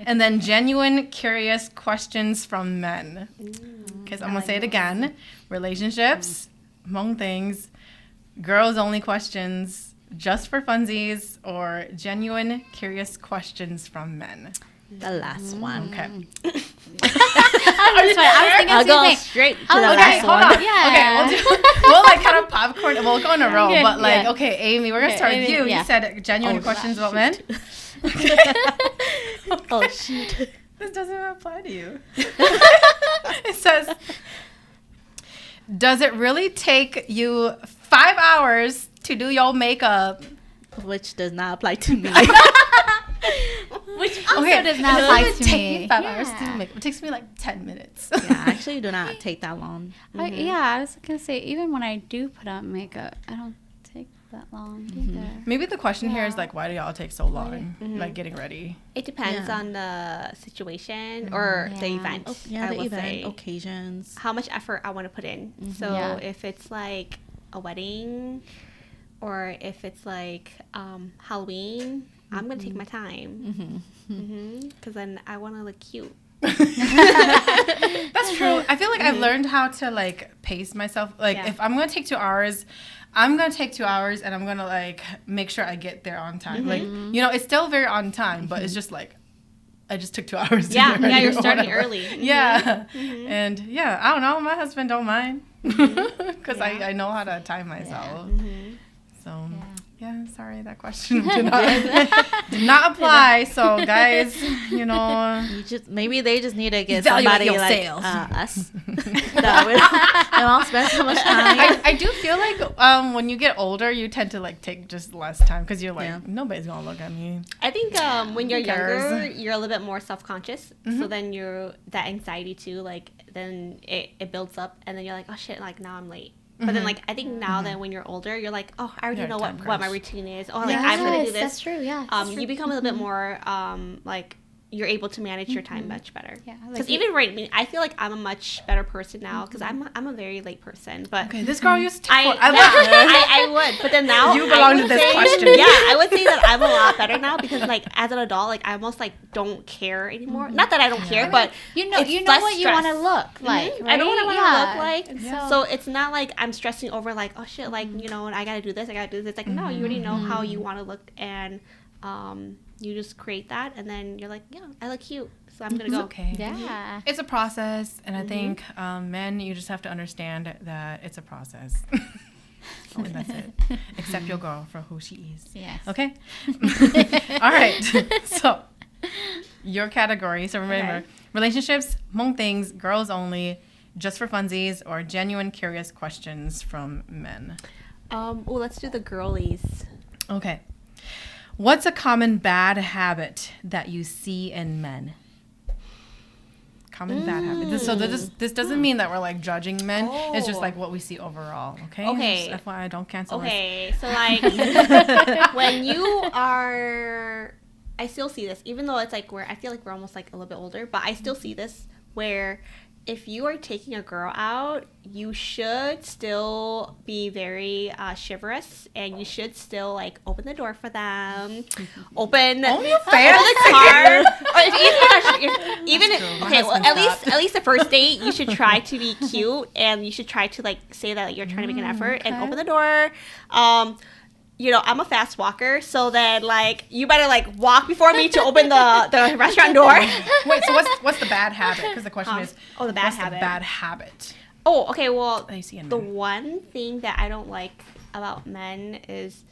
and then genuine, curious questions from men. Because I'm going to say it again. Relationships, Hmong things, girls only questions, just for funsies, or genuine, curious questions from men. The last one. Okay. I was thinking I'll go same thing. straight to the Okay, last hold one. on. Yeah. Okay, we'll like kind of popcorn. We'll go in a row, Okay, but like, yeah. okay, Amy, we're gonna start with Amy, you. yeah. You said genuine questions about men. Oh, shoot. This doesn't apply to you. It says, does it really take you 5 hours to do your makeup? Which does not apply to me. Which also does not apply to take me. me 5 hours to do makeup. It takes me like 10 minutes. Yeah, I actually do not take that long. I was going to say, even when I do put on makeup, I don't take that long either. Maybe the question here is like, why do y'all take so long, like getting ready? It depends on the situation or the event. Yeah, I the will event, say. occasions. How much effort I want to put in. So Yeah. if it's like a wedding or if it's like Halloween, I'm going to take my time. Because then I want to look cute. That's true. I feel like I've learned how to like pace myself. Like if I'm gonna take 2 hours, I'm gonna take 2 hours and I'm gonna like make sure I get there on time. Like it's still very on time, but it's just like I just took 2 hours. To get ready You're or starting whatever. early. Yeah, and I don't know. My husband don't mind because I know how to time myself. So. Yeah, sorry, that question did not apply. So, guys, Maybe they just need to get Evaluate somebody like yourselves. us. That we don't spend so much time. I do feel like when you get older, you tend to like take just less time because you're like nobody's gonna look at me. I think when you're Who cares? younger, you're a little bit more self-conscious. So then that anxiety too, like then it builds up, and then you're like, oh shit, like now I'm late. But then, like, I think now that when you're older, you're like, oh, I already You're know time what my crunch. routine is. Oh, like, I'm going to do this. That's true, yeah. You become a little bit more, like, you're able to manage your time much better. Yeah, Because even I feel like I'm a much better person now because I'm a very late person. But Okay, this girl used to. I would. But then now You belong to this question. Yeah, I would say that I'm a lot better now because, like, as an adult, like, I almost, like, don't care anymore. Not that I don't care, but you know it's what less you want to stress. look like, right? I know what I want to look like. Yeah. So it's not like I'm stressing over like, oh shit, like, I gotta do this, I gotta do this. It's like, no, you already know how you want to look, and you just create that, and then you're like, yeah, I look cute, so I'm gonna go. Okay. Yeah. It's a process, and I think men, you just have to understand that it's a process. And that's it. Accept your girl for who she is. Yes. Okay? All right. So, your category. So remember, relationships, Hmong things, girls only, just for funsies, or genuine curious questions from men. Well, let's do the girlies. Okay. What's a common bad habit that you see in men? Common bad habit. So this doesn't mean that we're like judging men. It's just like what we see overall. Okay. Okay. Just FYI, don't cancel us. Okay, so like when you are, I still see this, even though it's like I feel like we're almost like a little bit older, but I still see this where if you are taking a girl out, you should still be very chivalrous, and you should still like open the door for them, open Only a the fan. car, or even My okay. Well, husband at least the first date, you should try to be cute, and you should try to like say that you're trying to make an effort and open the door. You know, I'm a fast walker, so then like you better like walk before me to open the restaurant door. Wait, so what's the bad habit? Because the question is, the bad what's habit. the bad habit Oh, okay. Well, that you see in the men? one thing that I don't like about men is,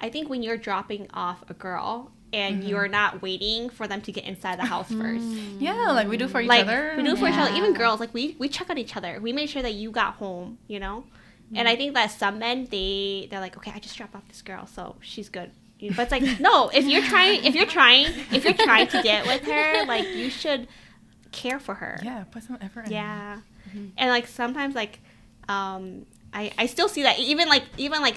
I think when you're dropping off a girl and you're not waiting for them to get inside the house first. Yeah, like we do for each Like other. we do for each other. Even girls, like we check on each other. We make sure that you got home. You know. And I think that some men they're like, okay, I just dropped off this girl, so she's good. But it's like, no, if you're trying to get with her, like you should care for her. Yeah, put some effort in. Yeah. And like sometimes like I still see that even like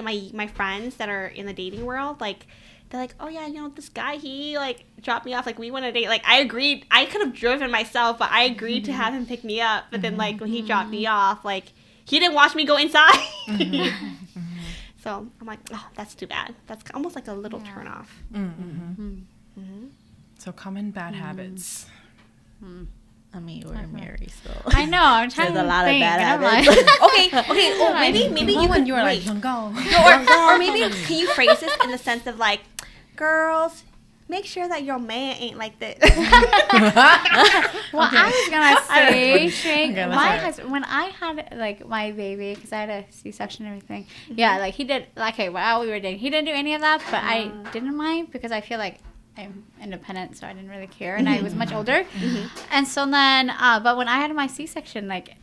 my friends that are in the dating world, like they're like, oh yeah, you know, this guy, he like dropped me off, like we went on a date, like I agreed, I could have driven myself, but I agreed to have him pick me up, but then like when he dropped me off, like he didn't watch me go inside. So I'm like, oh, that's too bad. That's almost like a little turn off. So common bad habits. I mean, we're married, so I know. I'm trying there's to a lot think, of bad and I'm habits. like- Okay. Oh, maybe you when could you were wait. like, go. or maybe can you phrase this in the sense of like, girls, make sure that your man ain't like this. Well, I was gonna say, Sheng, Okay, let's my hear it. husband, when I had like my baby, because I had a C-section and everything, yeah, like he did. Like, okay, while we were dating, he didn't do any of that, but I didn't mind because I feel like I'm independent, so I didn't really care, and I was much older, and so then, but when I had my C-section, like.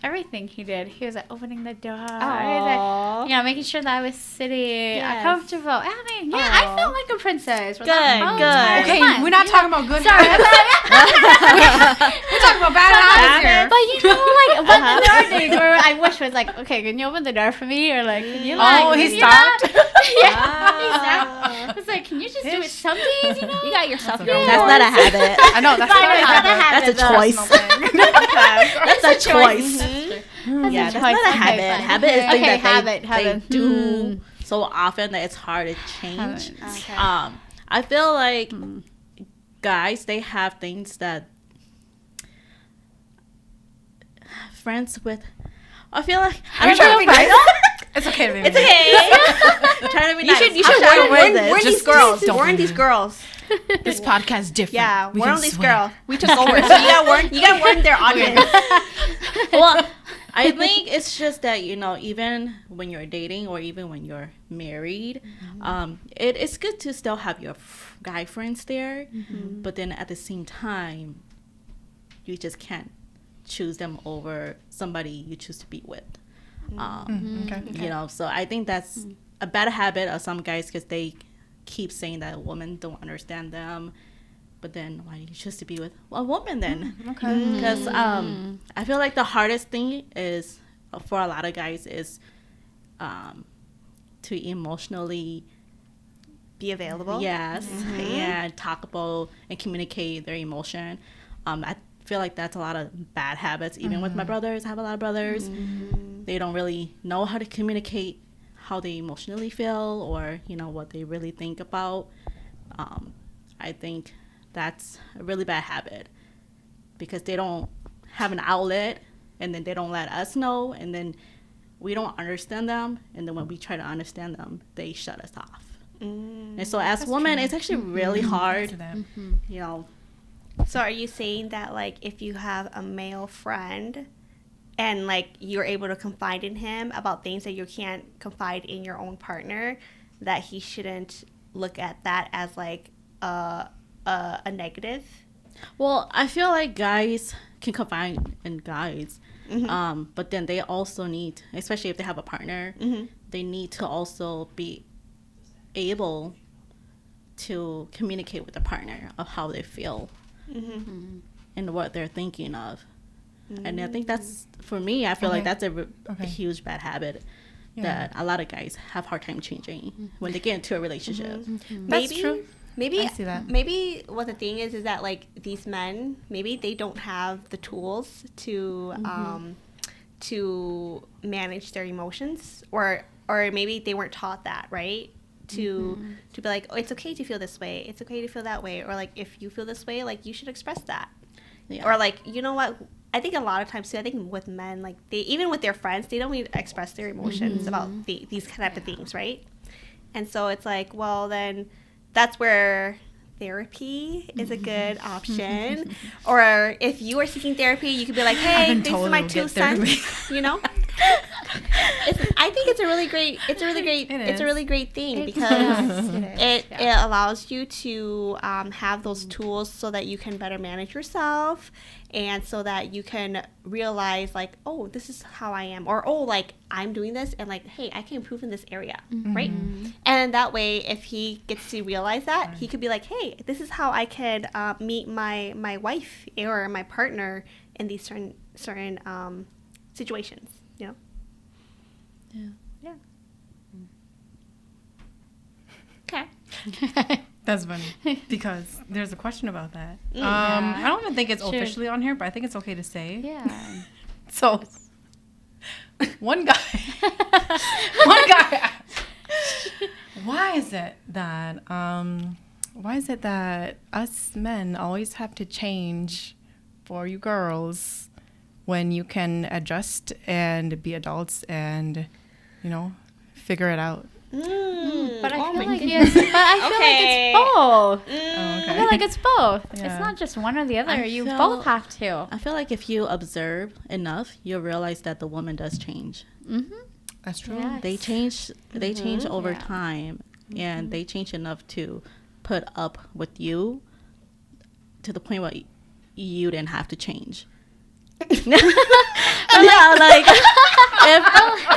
Everything he did, he was like opening the door, he was like, you know, making sure that I was sitting comfortable. I mean, yeah, I felt like a princess. For the whole Good. entire Okay, month, we're not you talking know? about good Sorry, We're talking about bad habits here. but you know, like, but there are days where I wish was like, okay, can you open the door for me, or like, can you like, Oh, he you know? stopped? Yeah, he stopped. It's like, can you just do it some days, you know? You got yourself. That's That's not a habit. I know, that's Sorry, not a it's not a habit. habit, That's a though. choice. That's a choice. Yeah, a that's choice. not a Okay, habit. fine. Habit is thing Okay, that they habit. do so often that it's hard to change. Okay. I feel like guys, they have things that friends with. I feel like Are you trying to be nice? It's okay to be It's okay. trying to be You nice. should How should I word this? warn these Just girls. don't Warn be these mean. girls. This podcast is different. Yeah, We warn can these swear. girls. We took over, so you gotta warn their audience. Well, I think it's just that, you know, even when you're dating or even when you're married, it's good to still have your guy friends there, but then at the same time, you just can't choose them over somebody you choose to be with. Okay. You know, so I think that's a bad habit of some guys because they keep saying that women don't understand them. But then why do you choose to be with a woman then? Okay. Because I feel like the hardest thing is for a lot of guys is to emotionally Be available. yes and talk about and communicate their emotion. I feel like that's a lot of bad habits. Even with my brothers, I have a lot of brothers. They don't really know how to communicate how they emotionally feel or, you know, what they really think about. I think that's a really bad habit because they don't have an outlet and then they don't let us know and then we don't understand them and then when we try to understand them, they shut us off. And so as women, it's actually really hard, you know. So are you saying that, like, if you have a male friend and, like, you're able to confide in him about things that you can't confide in your own partner, that he shouldn't look at that as, like, a negative? Well, I feel like guys can confide in guys, but then they also need, especially if they have a partner, they need to also be able to communicate with the partner of how they feel and what they're thinking of. And I think that's, for me, I feel like that's a huge bad habit that a lot of guys have a hard time changing when they get into a relationship. That's true. Maybe I see that. Maybe what the thing is that, like, these men, maybe they don't have the tools to manage their emotions, or maybe they weren't taught that, right? To be like, oh, it's okay to feel this way, it's okay to feel that way, or like, if you feel this way, like, you should express that. Or like, you know what, I think a lot of times too, I think with men, like, they, even with their friends, they don't need to express their emotions about these type of things, right? And so it's like, well, then that's where therapy is a good option. Or if you are seeking therapy, you could be like, hey, this is my 2 cents, you know? I think it's a really great thing, because it allows you to have those tools so that you can better manage yourself, and so that you can realize, like, oh, this is how I am, or oh, like, I'm doing this, and like, hey, I can improve in this area, right? And that way, if he gets to realize that, he could be like, hey, this is how I could meet my wife or my partner in these certain situations, you know? Yeah. Okay. That's funny because there's a question about that. I don't even think it's officially on here, but I think it's okay to say. Yeah. So, one guy, why is it that us men always have to change for you girls when you can adjust and be adults and, you know, figure it out? But I feel like it's both. I feel like it's both. Yeah. It's not just one or the other. You both have to. I feel like if you observe enough, you'll realize that the woman does change. That's true. Yes. They change over time, and they change enough to put up with you to the point where you didn't have to change. Yeah, like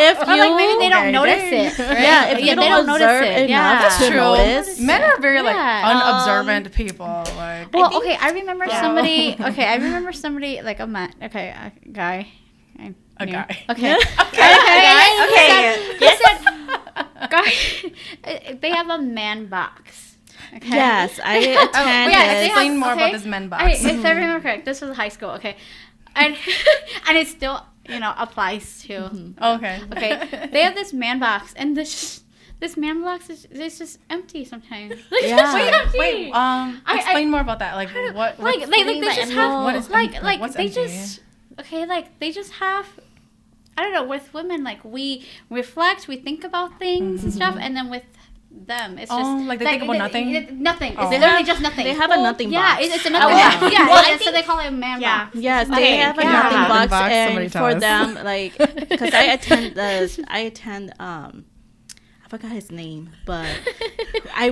if you, like, maybe they don't notice it. Right? Yeah, if you they don't notice it. Yeah, That's true. Notice. Men are very like unobservant people. Like, well, I remember somebody. Okay, I remember somebody like a man. Okay, a guy. A guy. Okay. He said, guy. They have a man box. Okay. Yes, I attended. Explain more about this men box. If I remember correct, this was high school. Okay, and it still applies to. Okay. They have this man box, and this man box is just empty sometimes. Like, Yeah. Wait, explain more about that. Like, what? Like they just have. What is like what's they empty? just. Okay, like they just have. I don't know. With women, like we reflect, we think about things and stuff, and then with them, it's just like they think about nothing. Nothing. It's literally just nothing. They have a nothing box. Yeah, it's a nothing box. Yeah, Well, so they call it a man box. Yes, they have a nothing box, and for us. them, like, because I attend. I forgot his name, but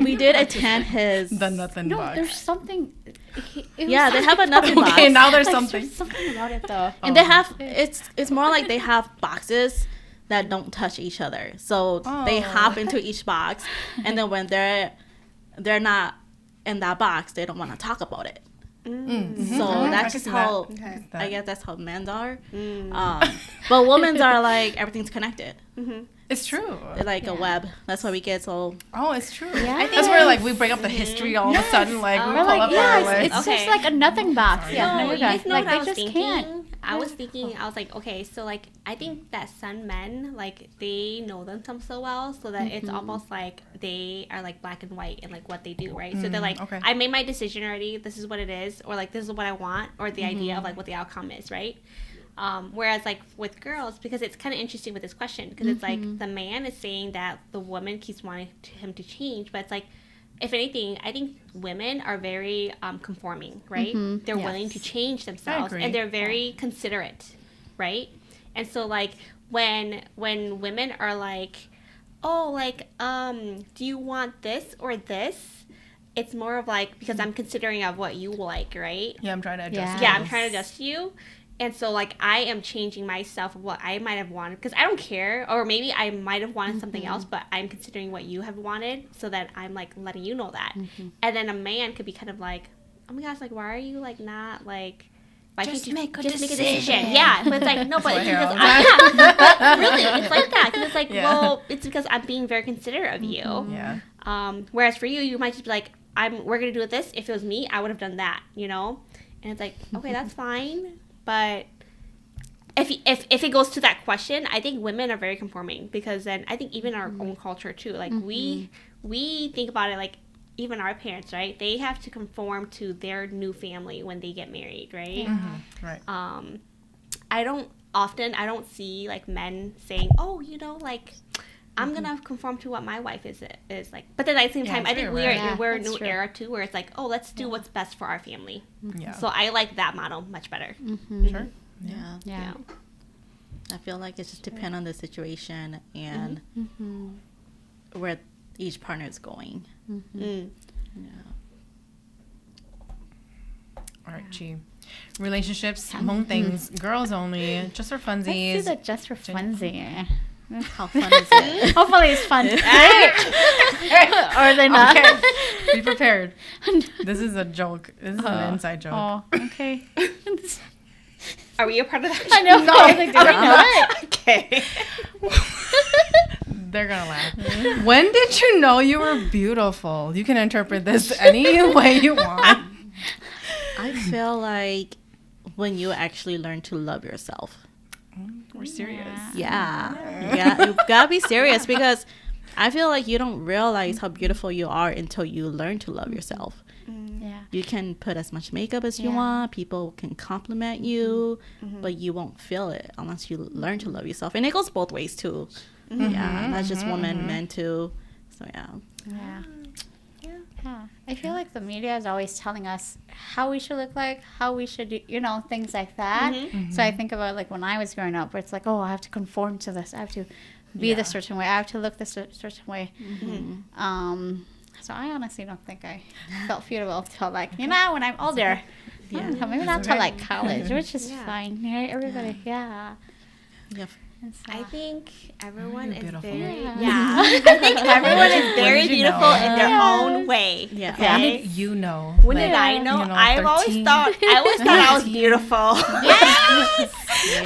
we did attend his. The nothing No, box. there's something. They have a nothing box. Okay, now there's Like, something. There's something about it though. And they have it's more like they have boxes that don't touch each other, so they hop into each box, and then when they're not in that box, they don't want to talk about it. So that's just how I guess that's how men are. But women are like everything's connected. It's true. They're like a web. That's why we get so. Oh, it's true. Yeah. I think that's where like we bring up the history all of a sudden. Like we pull up our list. It's just like a nothing box. Yeah, No, no, you guys know like what I they was just thinking? can't. I was thinking, I was like, okay, so like, I think that some men, like, they know themselves so well, so that it's almost like they are like black and white in like what they do, right? So they're like, I made my decision already, this is what it is, or like, this is what I want, or the idea of like what the outcome is, right? Whereas like with girls, because it's kind of interesting with this question, because it's like the man is saying that the woman keeps wanting him to change, but it's like, if anything, I think women are very conforming, right? They're willing to change themselves, and they're very considerate, right? And so like when women are like, oh, like do you want this or this? It's more of like, because I'm considering of what you like, right? Yeah, I'm trying to adjust. Yeah, I'm trying to adjust to you. And so, like, I am changing myself of what I might have wanted. Because I don't care. Or maybe I might have wanted something else, but I'm considering what you have wanted. So that I'm, like, letting you know that. And then a man could be kind of like, oh, my gosh, like, why are you, like, not, like... Why Just can't you make a just decision. make a decision? Yeah. But it's like, no, but it's because really, it's like that. Because it's like, well, it's because I'm being very considerate of you. Yeah. Whereas for you, you might just be like, we're going to do this. If it was me, I would have done that, you know? And it's like, okay, that's fine. But if it goes to that question, I think women are very conforming, because then I think even our own culture too, like we think about it like even our parents, right? They have to conform to their new family when they get married, right? Right. I don't see like men saying, oh, you know, like I'm gonna conform to what my wife is like. But then at the same time, I think true, we're a that's new true. era too, where it's like, oh, let's do what's best for our family. Yeah. So I like that model much better. Sure. Yeah. Yeah. I feel like it just depends on the situation and where each partner is going. Yeah. All right, Chee. Relationships, among things, girls only, just for funsies. Let's do the just for funsies. How fun is it? Hopefully it's fun. Or are they not? Okay. Be prepared. This is a joke. This is an inside joke. Oh, okay. Are we a part of that? I know. No, I think they know it. Okay. They're gonna laugh. When did you know you were beautiful? You can interpret this any way you want. I feel like when you actually learn to love yourself. We're serious. Yeah. You gotta be serious, because I feel like you don't realize how beautiful you are until you learn to love yourself. Yeah. You can put as much makeup as you want. People can compliment you, but you won't feel it unless you learn to love yourself. And it goes both ways too. Yeah, not just women, men too. So yeah. I feel like the media is always telling us how we should look like, how we should do, things like that. So I think about like when I was growing up, where it's like, oh, I have to conform to this. I have to be this certain way. I have to look this certain way. So I honestly don't think I felt beautiful until like, when I'm older. Yeah. Maybe not till like college, which is fine. Right? Everybody, Yeah. And so, I think everyone is beautiful. very I think everyone is very did you beautiful know? in their own way. Yeah. When did you know? When did I know? You know, I've always 13? thought I was beautiful.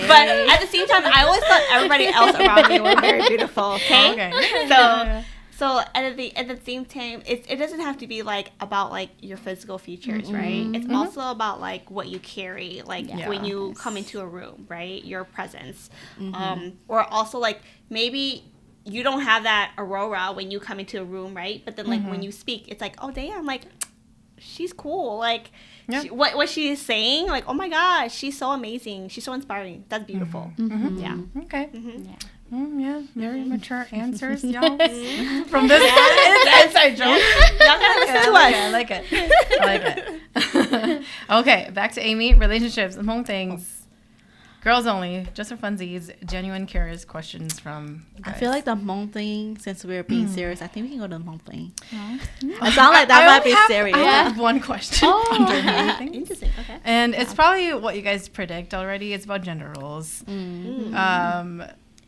But at the same time, I always thought everybody else around me were very beautiful. Okay. So at the same time, it doesn't have to be like about like your physical features, right? It's also about like what you carry, like when you come into a room, right? Your presence, or also like maybe you don't have that aurora when you come into a room, right? But then like when you speak, it's like, oh damn, like she's cool, like what she is saying, like oh my gosh, she's so amazing, she's so inspiring. That's beautiful. Yeah. Okay. Yeah. Very mature answers, y'all. From this inside joke. Y'all gotta listen to us. I like it. Okay, back to Amy. Relationships, among things. Girls only, just for funsies. Genuine, curious questions from I guys. feel like the Hmong thing, since we're being serious, I think we can go to the Hmong thing. It sounds like that might be serious. I have one question. Interesting. Okay. And it's probably what you guys predict already. It's about gender roles.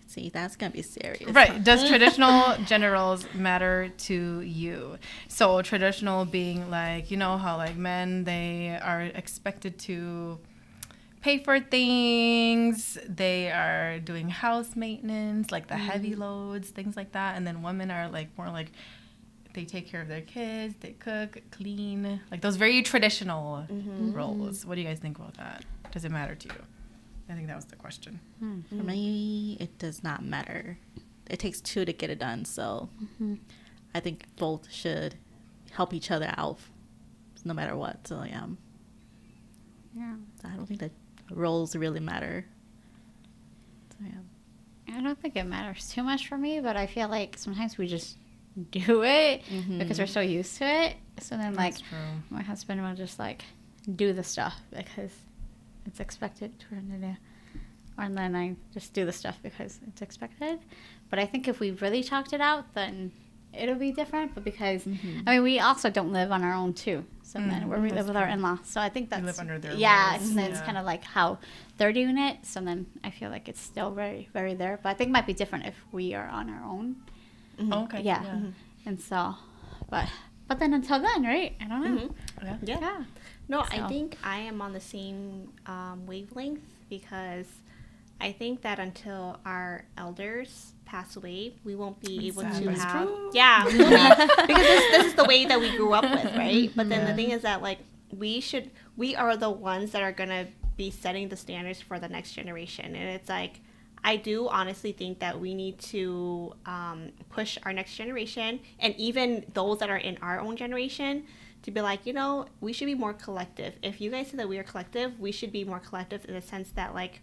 See, that's going to be serious. Right. Does traditional gender roles matter to you? So traditional being like, how like men, they are expected to pay for things. They are doing house maintenance, like the heavy loads, things like that. And then women are like more like they take care of their kids, they cook, clean, like those very traditional roles. What do you guys think about that? Does it matter to you? I think that was the question. For me, it does not matter. It takes two to get it done. So I think both should help each other out no matter what. So, yeah. I don't think that roles really matter. I don't think it matters too much for me, but I feel like sometimes we just do it because we're so used to it. So then, like, my husband will just, like, do the stuff because it's expected for him to do. And then I just do the stuff because it's expected. But I think if we really talked it out, then it'll be different. But because, I mean, we also don't live on our own, too. So then we live with our in-laws. So I think that's... We live under their rules. And then it's kind of like how they're doing it. So then I feel like it's still very, very there. But I think it might be different if we are on our own. Okay. Yeah. And so, but then until then, right? I don't know. Yeah. No, so. I think I am on the same wavelength because I think that until our elders pass away, we won't be able to have... Yeah. Because this is the way that we grew up with, right? But then the thing is that, like, we are the ones that are going to be setting the standards for the next generation. And it's like, I do honestly think that we need to push our next generation and even those that are in our own generation to be like, you know, we should be more collective. If you guys say that we are collective, we should be more collective in the sense that, like,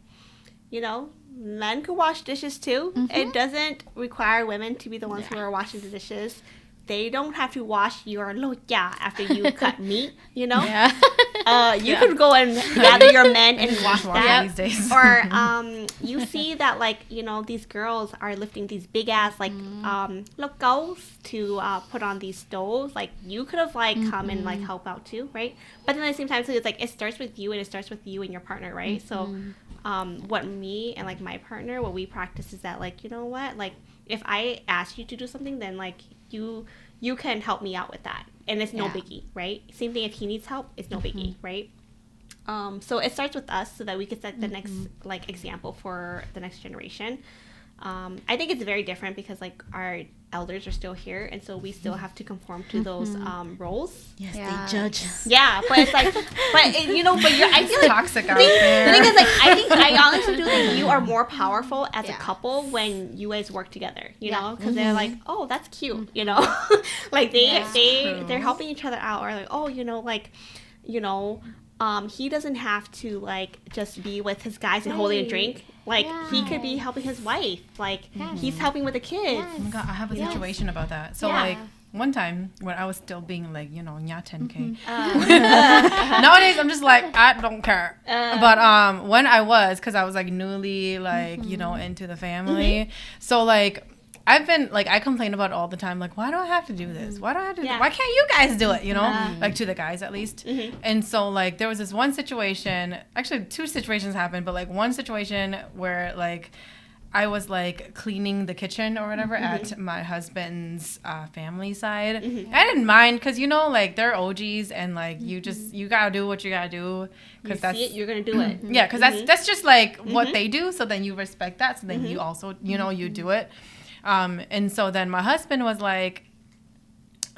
you know, men could wash dishes too. It doesn't require women to be the ones who are washing the dishes. They don't have to wash your loya after you cut meat, you know? You could go and gather your men and wash that. These days. Or you see that, like, you know, these girls are lifting these big ass, like, locals to put on these stoves. Like, you could have, like, come and, like, help out too, right? But then at the same time, so it's like, it starts with you and it starts with you and your partner, right? So what me and, like, my partner, what we practice is that, like, you know what? Like, if I ask you to do something, then, like, you can help me out with that. And it's no biggie, right? Same thing if he needs help, it's no biggie, right? So it starts with us so that we can set the next, like, example for the next generation. I think it's very different because, like, our elders are still here, and so we still have to conform to those roles. Yes, they judge. Yeah, but it's like, you know, but I feel like toxic out there. The thing is, like, I honestly do think you are more powerful as a couple when you guys work together. You know, because they're like, oh, that's cute. You know, like they're helping each other out, or like, oh, you know, like, you know. He doesn't have to, like, just be with his guys and holding a drink. Like, he could be helping his wife. Like, he's helping with the kids. Oh my God, I have a situation about that. So, like, one time when I was still being, like, you know, nya 10K. Nowadays, I'm just like, I don't care. But when I was, because I was, like, newly, like, you know, into the family. So, like, I've been, like, I complain about it all the time, like, why do I have to do this? Why do I have to do why can't you guys do it, you know? Like, to the guys, at least. And so, like, there was this one situation, actually, two situations happened, but, like, one situation where, like, I was, like, cleaning the kitchen or whatever at my husband's family side. I didn't mind, because, you know, like, they're OGs, and, like, you gotta do what you gotta do. Because that's it, you're gonna do it. Yeah, because that's just, like, what they do, so then you respect that, so then you also, you know, you do it. And so then my husband was like,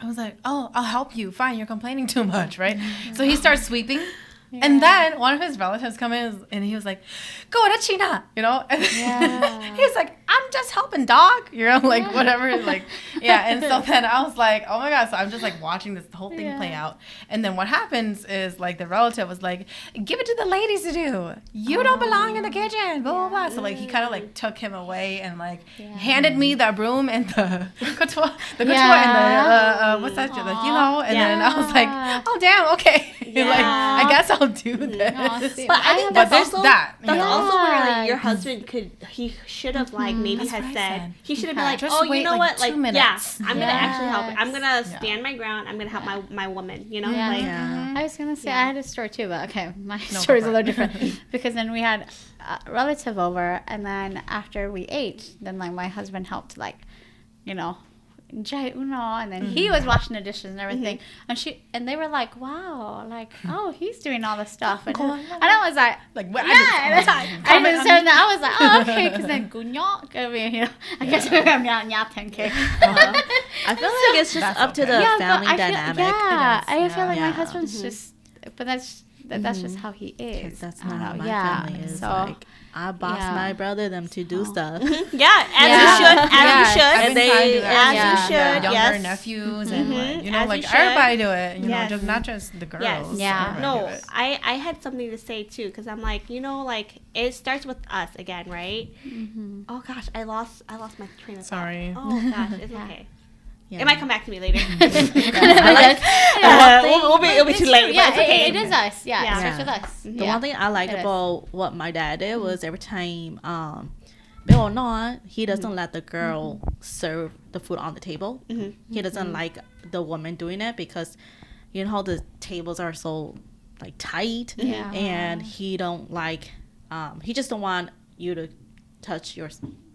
I was like, oh, I'll help you. Fine, you're complaining too much, right? So he starts sweeping. And then one of his relatives come in and he was like, go to China, you know? And he was like, I'm just helping, dog. You know, like, whatever. Like, and so then I was like, oh my God. So I'm just, like, watching this whole thing play out. And then what happens is, like, the relative was like, give it to the ladies to do. You don't belong in the kitchen, blah, blah, blah. So, like, he kind of, like, took him away and, like, handed me the broom and the couture and the, what's that, you know? And then I was like, oh, damn, okay. Like, I guess I'll do this. But I think that's also that's also where, like, your husband he should have, like, maybe had said, he should have been like, oh, you know what, like, I'm gonna actually help. I'm gonna stand my ground. I'm gonna help my woman, you know? Like, I was gonna say I had a story too, but okay, my story's a little different because then we had a relative over, and then after we ate, then, like, my husband helped, like, you know, and then he was washing the dishes and everything, and they were like, wow, like, oh, he's doing all this stuff, and I was like I was like, oh, okay, because then gunyok, I mean, you know, I guess we're gonna be 10K. I feel like it's just up to the family dynamic. I feel like my husband's just, but that's That's just how he is. That's not how my yeah. family is. So, Like, I boss my brother them to do stuff. Yeah, as you should, as you should. I've been trying to do that. As you should, Younger yes. nephews and like, you know, As like you should. everybody do it. You know, Yes. just not just the girls. Yes. Yeah. Everybody No, do it. I had something to say too, because I'm like, you know, like it starts with us again, right? Oh gosh, I lost my train of thought. Sorry. Oh gosh, it's okay. Yeah. It might come back to me later. It'll be too late. Yeah, but it's okay. it is us. Yeah, Yeah. it starts with us. Mm-hmm. The Yeah. one thing I like It is. about what my dad did was every time, Bill or not, he doesn't let the girl serve the food on the table. He doesn't like the woman doing it because, you know how the tables are so like tight, Yeah. and he don't like, he just don't want you to touch your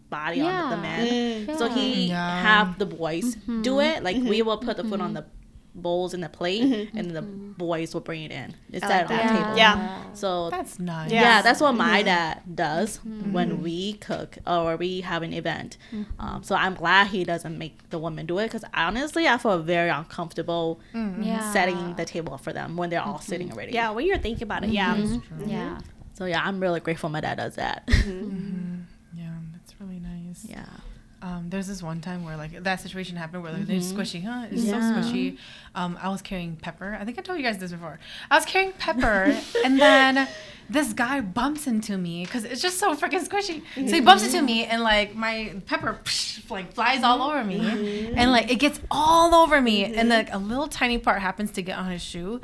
body on the man. So he Yeah. have the boys do it. Like we will put the food on the bowls in the plate, and the boys will bring it in. It's like on the that. table. Yeah. So That's nice. yeah, that's what my dad does when we cook or we have an event. So I'm glad he doesn't make the woman do it, because honestly, I feel very uncomfortable setting the table up for them when they're all sitting already. Yeah, when you're thinking about it, yeah. Yeah. So yeah, I'm really grateful my dad does that. Yeah, that's really nice. Yeah. There's this one time where like that situation happened where like they're squishy, huh? It's so squishy. I was carrying Pepper. I think I told you guys this before. I was carrying Pepper, and then this guy bumps into me because it's just so freaking squishy. So he bumps into me, and like my Pepper like flies all over me, and like it gets all over me, and like a little tiny part happens to get on his shoe.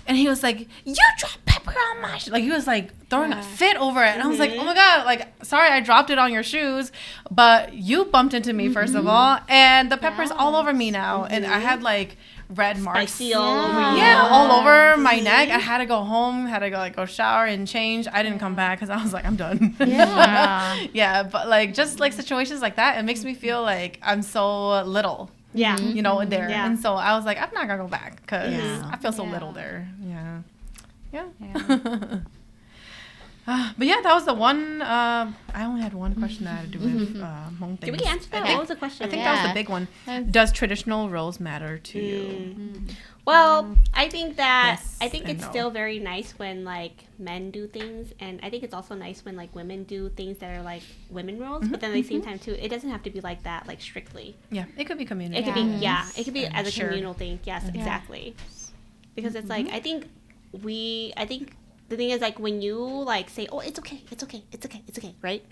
And he was like, "You dropped Pepper on my shoe." Like, he was like throwing a fit over it. And I was like, "Oh my God, like, sorry I dropped it on your shoes, but you bumped into me, first of all. And the Pepper's all over me now." And I had like red marks. Spicy all over you. Yeah, all over my neck. I had to go home, had to go shower and change. I didn't come back because I was like, I'm done. Yeah. Yeah, but like, just like situations like that, it makes me feel like I'm so little. Yeah. You know, there. Yeah. And so I was like, I'm not going to go back because Yeah. I feel so Yeah. little there. Yeah. Yeah. Yeah. But yeah, that was the one. I only had one question that had to do with home things. Did we answer that? I think, What was the question? I think that was Yeah. the big one. That's- Does traditional roles matter to you? Well, I think that Yes I think and it's no. still very nice when like men do things, and I think it's also nice when like women do things that are like women roles. But then at the same time too, it doesn't have to be like that, like strictly. Yeah, it could be community. It could be it could be And as a shared. communal thing. Yes, exactly. Because it's like I think the thing is like when you like say, "Oh, it's okay, right?"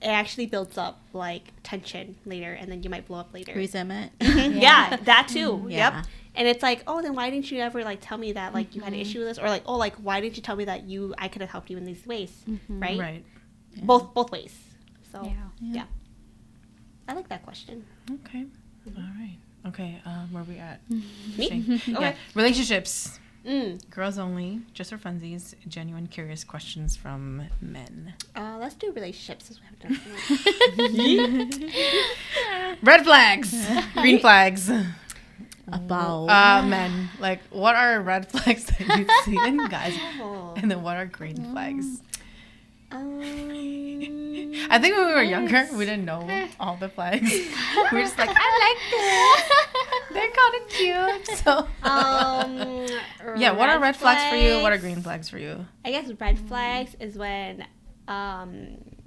It actually builds up like tension later, and then you might blow up later. Resentment. Yeah, that too. Yeah. Yep. And it's like, oh, then why didn't you ever like tell me that like you had an issue with this, or like, oh, like why didn't you tell me that I could have helped you in these ways, right? Right. Both ways. So Yeah. yeah. I like that question. Okay. All right. Okay. Where are we at? Me? Shane. Okay. Yeah. Relationships. Mm. Girls only. Just for funsies. Genuine, curious questions from men. Let's do relationships since we haven't done it. Red flags. Green flags. About Men. Like, what are red flags that you see in guys? Oh. And then what are green flags? Um, I think when we were younger, we didn't know all the flags. We were just like, I like this. They're kind of cute. So, yeah, what are red flags for you? What are green flags for you? I guess red flags is when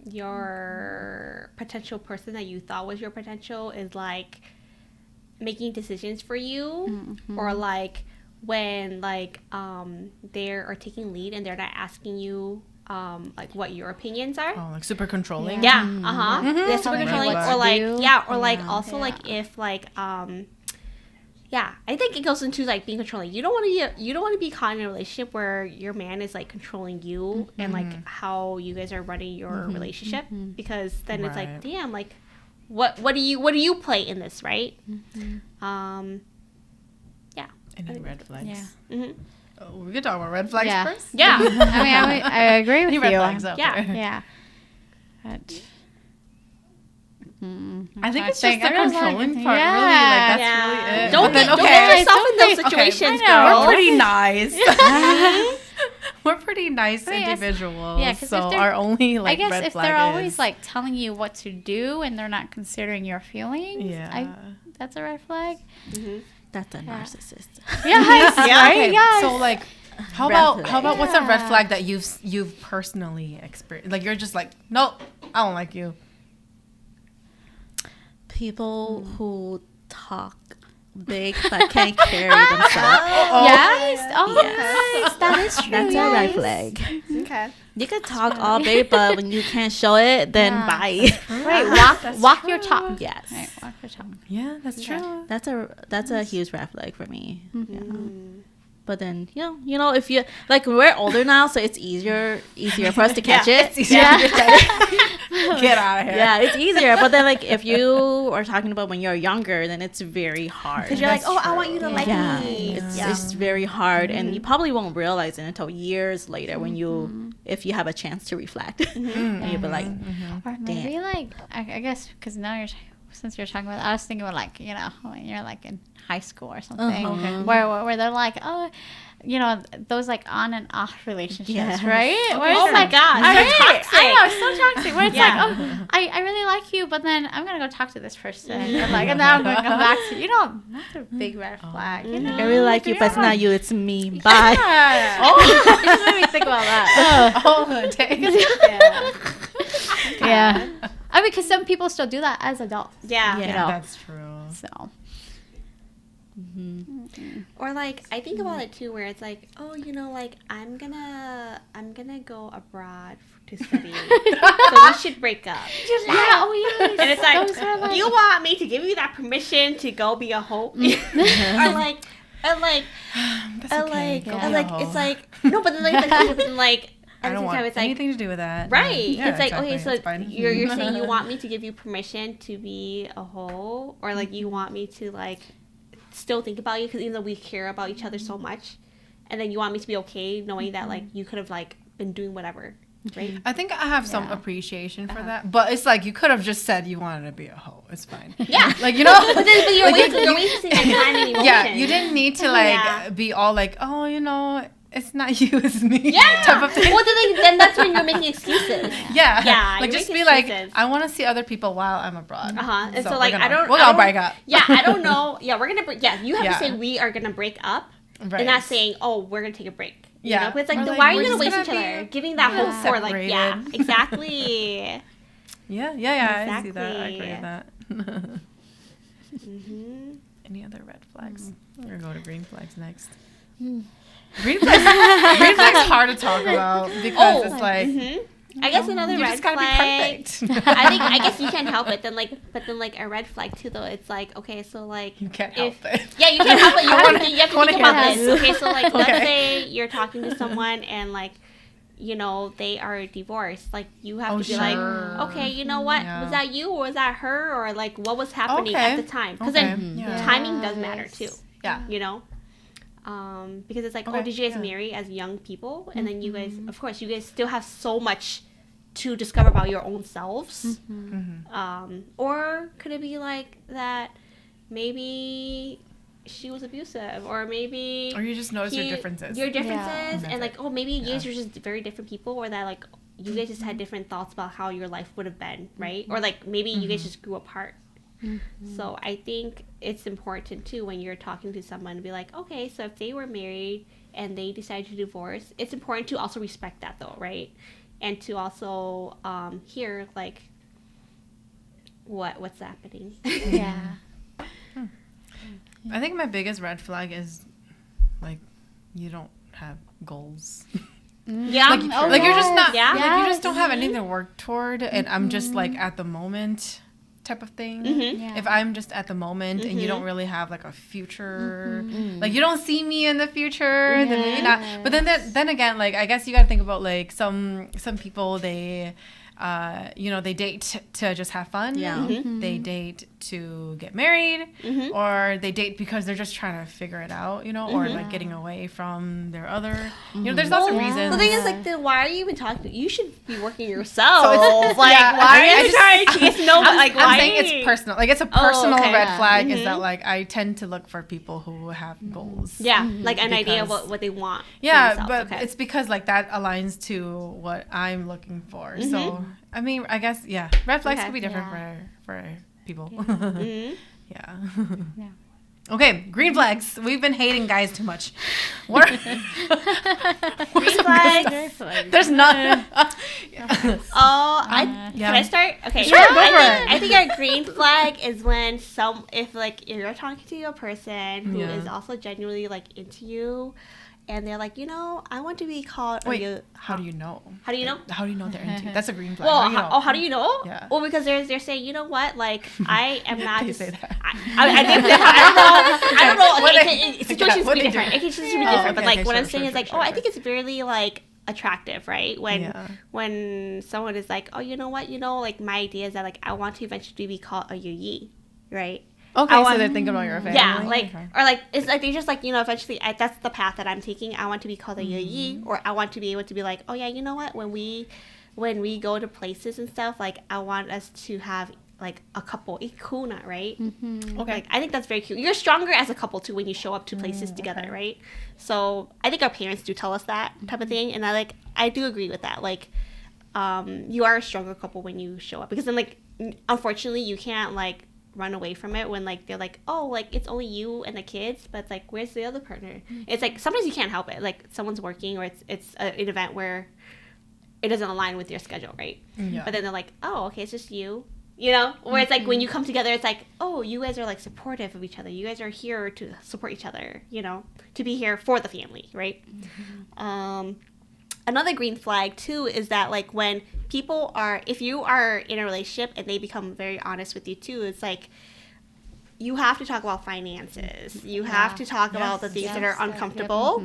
your potential person that you thought was your potential is like making decisions for you, or like when like they are taking lead and they're not asking you like what your opinions are. Oh, like super controlling? Yeah, they're super Telling you controlling, what or to like do. or like also like if like yeah, I think it goes into like being controlling. You don't want to be caught in a relationship where your man is like controlling you and like how you guys are running your relationship, because then it's like, Right. damn, like what do you play in this, right? Yeah. Any red flags? Yeah. Mm-hmm. Oh, we could talk about red flags Yeah. first. Yeah. I agree with Any you. red flags out Yeah. there? Yeah. But, I think it's think- just the I was like, controlling part, yeah. really. Like, that's Yeah. really it. Don't But then, get yourself in those situations, okay, girl. we're pretty nice. We're pretty nice I mean, individuals. yeah, 'cause if so they're- our only like I guess red if flag they're always is, like telling you what to do and they're not considering your feelings, yeah. that's a red flag. that's a narcissist. Yeah, Yeah, right? okay. Yes. So like How about what's a red flag that you've personally experienced? Like, you're just like, nope, I don't like you. People who talk big but can't carry themselves. Yes. Oh, yes. That is true. That's a red flag. Okay. You can talk all day, but when you can't show it, then bye. Right. Walk your talk. Yes. Right. Walk your talk. Yeah, that's true. That's a huge red flag for me. Yeah. But then you know if you like, we're older now, so it's easier for us to catch it. It's easier to get out of here. Yeah, it's easier. But then like if you are talking about when you're younger, then it's very hard. Because you're like, oh, I want you to like me. It's very hard, and you probably won't realize it until years later when if you have a chance to reflect, and you'll be like, Or maybe like I guess because now since you're talking about, I was thinking about like when you're like in high school or something, where they're like, oh, those like on and off relationships, right? Where it's my God, so toxic. I know, so toxic. Where it's like, oh, I really like you, but then I'm gonna go talk to this person, and then I'm gonna come back to that's a big red flag. I really like you, but it's not you, it's me. Bye. Yeah. Oh, it just made me think about that. Yeah. I mean, because some people still do that as adults. Yeah. That's true. So. Or like I think about it too, where it's like, oh, like I'm gonna go abroad to study, so we should break up. Yeah. Oh yes. And it's like, do you want me to give you that permission to go be a hoe? Or like, it's like, no, but then like, I don't want anything to do with that. Right. Yeah, it's like, exactly. okay, so It's fine. you're saying you want me to give you permission to be a hoe, or like you want me to like still think about you, because even though we care about each other so much, and then you want me to be okay knowing that like you could have like been doing whatever, right? I think I have some appreciation for that, but it's like you could have just said you wanted to be a hoe. It's fine. Yeah, like but you're wasting your time and emotion. Yeah, you didn't need to like be all like, oh, it's not you, it's me. Yeah. Type of thing. Well, then that's when you're making excuses. Yeah. Yeah. Like just be like, I want to see other people while I'm abroad. And so like we're gonna break up. Yeah, I don't know. Yeah, we're gonna break. Yeah, you have to say we are gonna break up, right. and not saying, oh, we're gonna take a break. Yeah. But it's like, like why are you we're gonna just waste each other? Giving that hope for like, exactly. Yeah. Exactly. I see that. I agree with that. Any other red flags? We're gonna go to green flags next. Green flags hard to talk about because it's like I guess another red flag. Be perfect. I guess you can't help it. Then like a red flag too though. It's like, okay, so like you can't help it. Yeah, you can't help it. You have to think about this. Okay, so like let's say you're talking to someone and like they are divorced. Like you have to be like, okay, you know what? Was that you or was that her, or like what was happening at the time? Because then timing does matter too. Yeah. Because it's like, did you guys marry as young people? And then you guys, of course, you guys still have so much to discover about your own selves. Or could it be like that maybe she was abusive, or maybe... Or you just notice your differences. And like, maybe you guys are just very different people, or that like you guys just had different thoughts about how your life would have been, right? Or like maybe you guys just grew apart. So I think it's important too when you're talking to someone to be like, okay, so if they were married and they decided to divorce, it's important to also respect that though, right? And to also hear like what's happening. I think my biggest red flag is like you don't have goals. Like you're just not like you just don't have anything to work toward, and I'm just like at the moment type of thing. If I'm just at the moment and you don't really have like a future, like you don't see me in the future, then maybe not. But then again, like I guess you got to think about like some people, they they date to just have fun. They date to get married, or they date because they're just trying to figure it out, or like getting away from their other, there's lots of reasons. The thing is, like, then why are you even talking? You should be working yourself. So it's like, why are you trying to get to know? I'm saying it's personal. Like, it's a personal red flag is that, like, I tend to look for people who have goals. Yeah, like an idea of what they want. Yeah, but it's because, like, that aligns to what I'm looking for. So, I mean, I guess, red flags could be different for people. Yeah. Okay, green flags. We've been hating guys too much. Green flags. There's none. Can I start? Okay. Sure, go for it. I think our green flag is when if you're talking to a person who is also genuinely like into you, and they're like, I want to be called. Wait, how do you know? How do you know? How do you know they're into you? That's a green flag. Well, how do you know? Yeah. Well, because they're saying, you know what, like I am not. They say that. I think I don't know. Okay, situations be different. It can just be different. But Okay, what I'm saying sure, is like, sure, I think it's really like attractive, right? When someone is like, oh, you know what, like my idea is that like I want to eventually be called a yuyi, right? Okay, so they're thinking about your family. Yeah, or like it's like they just like eventually that's the path that I'm taking. I want to be called a yuyi, or I want to be able to be like, oh yeah, you know what? When we go to places and stuff, like I want us to have like a couple ikuna, right? Okay, like, I think that's very cute. You're stronger as a couple too when you show up to places together, right? So I think our parents do tell us that type of thing, and I do agree with that. Like, you are a stronger couple when you show up, because then like unfortunately you can't like run away from it when like they're like, oh, like it's only you and the kids, but it's like, where's the other partner? It's like sometimes you can't help it, like someone's working, or it's an event where it doesn't align with your schedule, right? But then they're like, oh, okay, it's just you, where it's like when you come together, it's like, oh, you guys are like supportive of each other, you guys are here to support each other, to be here for the family, right? Another green flag too is that like when people if you are in a relationship and they become very honest with you too, it's like you have to talk about finances. You have to talk about the things that are uncomfortable.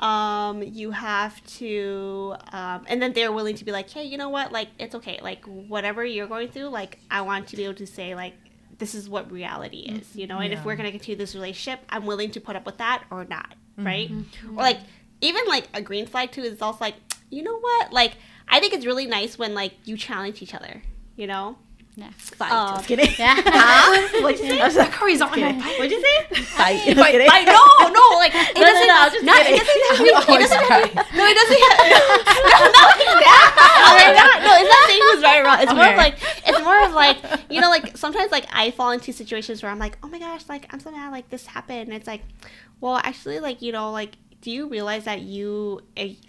You have to, and then they're willing to be like, hey, you know what? Like, it's okay. Like, whatever you're going through, like, I want to be able to say, like, this is what reality is, And if we're going to continue this relationship, I'm willing to put up with that or not, right? Or, like, even, like, a green flag, too, is also, like, you know what? Like, I think it's really nice when, like, you challenge each other, Yeah. Fight. Just kidding. Yeah. What'd you say? I was like, Corey's on it. What'd you say? Fight. Fight. No, like, it doesn't, I was just kidding. it doesn't it's not saying who's right or wrong. It's more of like, like, sometimes, like, I fall into situations where I'm like, oh my gosh, like, I'm so mad, like, this happened. And it's like, well, actually, like, like, do you realize that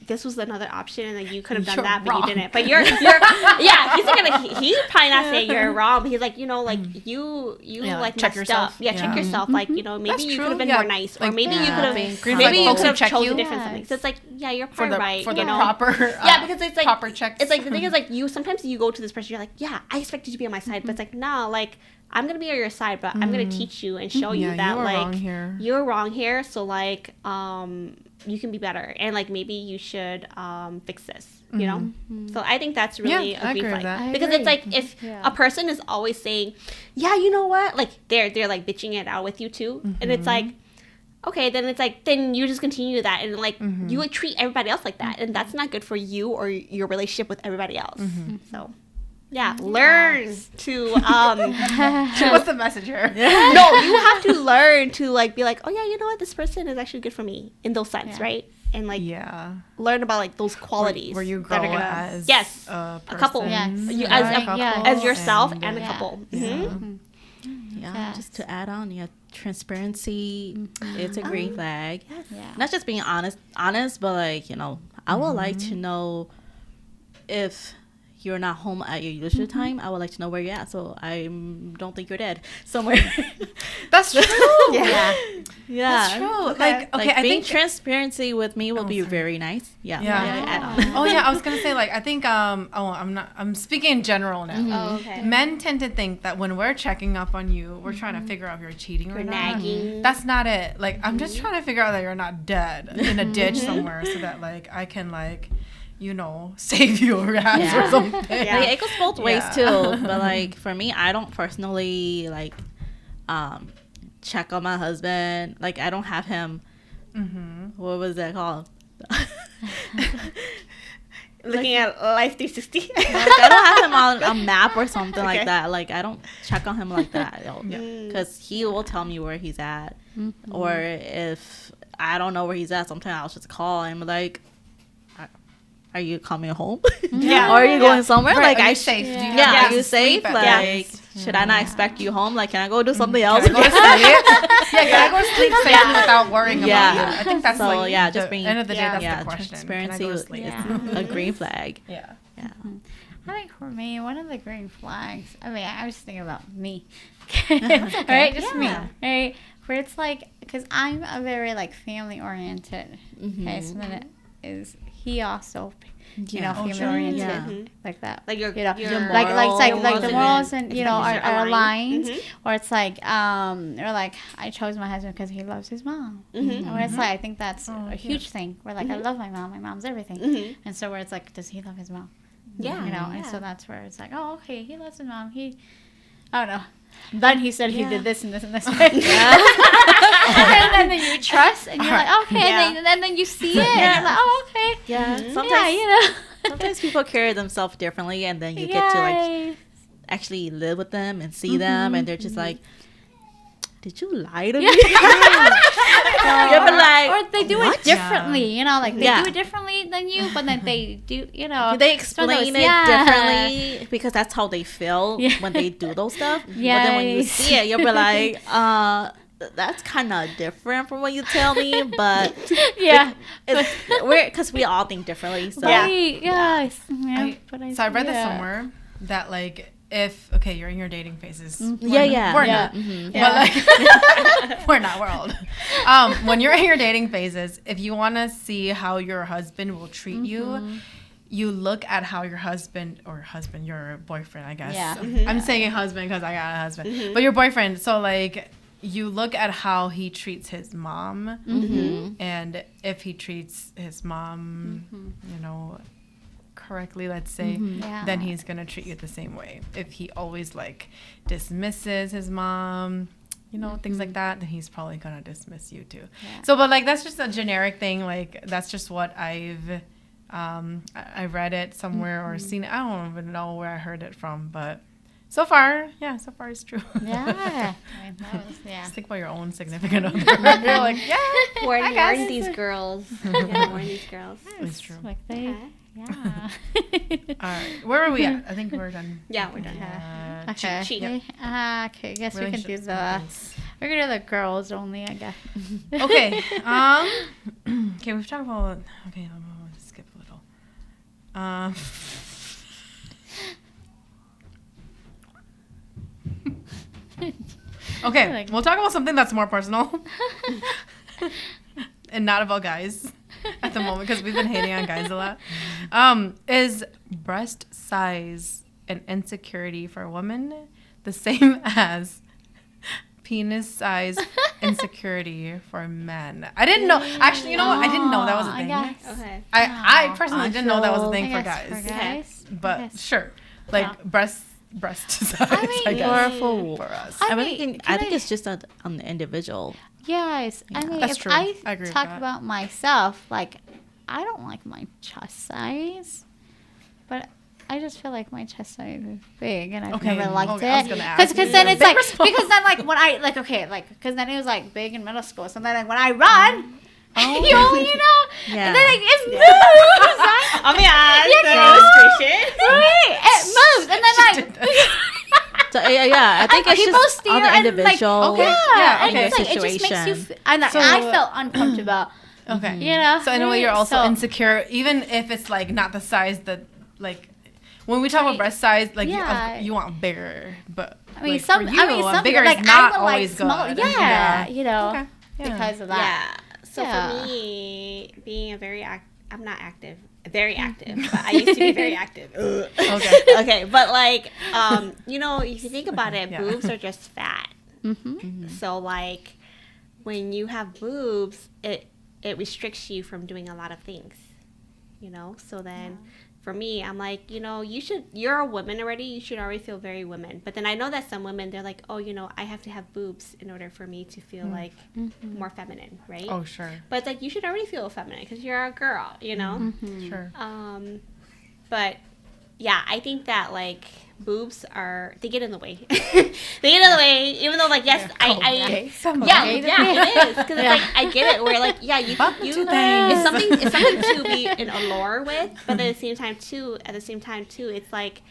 this was another option and that you could have done that, but you didn't? But you're yeah, he's probably not saying you're wrong, but he's like, like you like check messed yourself. up. Yeah, check yourself. Like, maybe you could have been more nice, or maybe you could have chosen a different something. So it's like, yeah, you're probably right. For the proper because it's like proper checks. It's like the thing is like sometimes you go to this person, you're like, yeah, I expect you to be on my side, but it's like, no, like, I'm gonna be on your side, but I'm gonna teach you and show you that like you're wrong here. So like you can be better, and like maybe you should fix this. So I think that's really a green flag, because it's like if a person is always saying, yeah, you know what, like they're like bitching it out with you too, and it's like, okay, then it's like, then you just continue that, and like you would treat everybody else like that, and that's not good for you or your relationship with everybody else. So. Yeah, learn to what's the message here? No, you have to learn to like be like, oh yeah, you know what, this person is actually good for me in those sense, right? And like learn about like those qualities where you grow as a couple, you as yourself and a couple. Just to add on, transparency, it's a green flag. Not just being honest, but like, I would like to know if you're not home at your usual time, I would like to know where you're at, so I don't think you're dead somewhere. That's true. That's true. Okay. Like I being think transparency with me will be very nice. I was gonna say, like, I think I'm speaking in general now. Men tend to think that when we're checking up on you, we're trying to figure out if you're cheating or not. Nagging. That's not it. Like, I'm just trying to figure out that you're not dead in a ditch somewhere, so that like I can like, save your ass or something. Like, it goes both ways too. But like for me, I don't personally like check on my husband. Like, I don't have him. What was that called? Looking at Life 360. Like, I don't have him on a map or something like that. Like, I don't check on him like that, because he will tell me where he's at. Or if I don't know where he's at, sometimes I'll just call him like, are you coming home? Or are you going somewhere? Right. Like, are you safe? Are you safe? Like, should I not expect you home? Like, can I go do something else? Can I go to sleep? Can I go to sleep safely without worrying about you? I think that's so, like just the end of the day, that's the question. Transparency Can I go to sleep? is a green flag. Yeah. I think for me, one of the green flags, I mean, I was thinking about me. Right? Just me. Right? Where it's like, because I'm a very, like, family-oriented. Okay, so then it is, he also, you know, family-oriented. Like that. Like your morals, like the morals and, you know, are aligned. aligned. Or it's like, or like, I chose my husband because he loves his mom. Or it's like, I think that's a huge thing. Where, like, I love my mom. My mom's everything. And so where it's like, does he love his mom? Yeah. You know, and so that's where it's like, oh, okay, he loves his mom. I don't know. Then he said he did this and this and this. And then you trust, and you're like, okay, and then you see it, and you're like, oh, okay. Yeah. Sometimes, you know. sometimes people carry themselves differently, and then you get to, like, actually live with them and see them, and they're just like, did you lie to me? Or they do it differently, you know, like they do it differently than you, but then they do, you know. They explain it differently because that's how they feel when they do those stuff. But then when you see it, you'll be like, that's kind of different from what you tell me, but because we all think differently. So. So I read this somewhere that, like, if you're in your dating phases. We're not. But like we're not. We're old. When you're in your dating phases, if you want to see how your husband will treat you, you look at how your your boyfriend, I guess. Yeah. I'm saying husband because I got a husband, but your boyfriend. So like, you look at how he treats his mom, and if he treats his mom, you know, correctly, let's say, then he's gonna treat you the same way. If he always like dismisses his mom, you know, things like that, then he's probably gonna dismiss you too. So, but like, that's just a generic thing. Like, that's just what I read it somewhere or seen it. I don't even know where I heard it from, but so far it's true. Just think about your own significant other. You're like, warn these girls. Warn these girls. It's true. Like they. Yeah. All right. Where are we at? I think we're done. Yeah, we're done. Okay. Cheat. Okay. I guess we can do the. We're gonna do the girls only, I guess. Okay. Okay, we've talked about. Okay, I'm gonna skip a little. Okay, we'll talk about something that's more personal and not about guys at the moment because we've been hating on guys a lot. Is breast size an insecurity for women the same as penis size insecurity for men? I didn't know. Actually, you know what? I didn't know that was a thing. Okay. I personally didn't know that was a thing for guys. But sure, like breast size. I guess, for us. I think it's just on the individual. Yes, I mean, that's if true. I agree talk with that. about myself, like, I don't like my chest size, but I just feel like my chest size is big, and I've never liked it. I was gonna ask. Because then it's like, because then like when I because then it was like big in middle school, so then like when I run, you know, and then like it moves. Oh my It moves, and then like. So, I think it's people just on the individual. And it's like, it just makes you. I felt uncomfortable. Okay. You know. So in a way, you're also insecure, even if it's like not the size that like. When we talk about breast size, like you want bigger, but I mean, like, some bigger like, is not I would always like good. small, you know, Okay. because of that. So for me, being I'm not active, very active, but I used to be very active. Okay, but like, you know, if you think about it, boobs are just fat. So like, when you have boobs, it restricts you from doing a lot of things, you know. So then. For me, I'm like, you know, you're a woman already. You should already feel very woman. But then I know that some women, they're like, oh, you know, I have to have boobs in order for me to feel like more feminine, right? Oh, sure. But it's like, you should already feel feminine because you're a girl, you know? Sure. But yeah, I think that like boobs they get in the way. They get in the way, even though like, yes, it is. Because it's like, I get it where like, yeah, it's something to be in allure with, but at the same time too, it's like,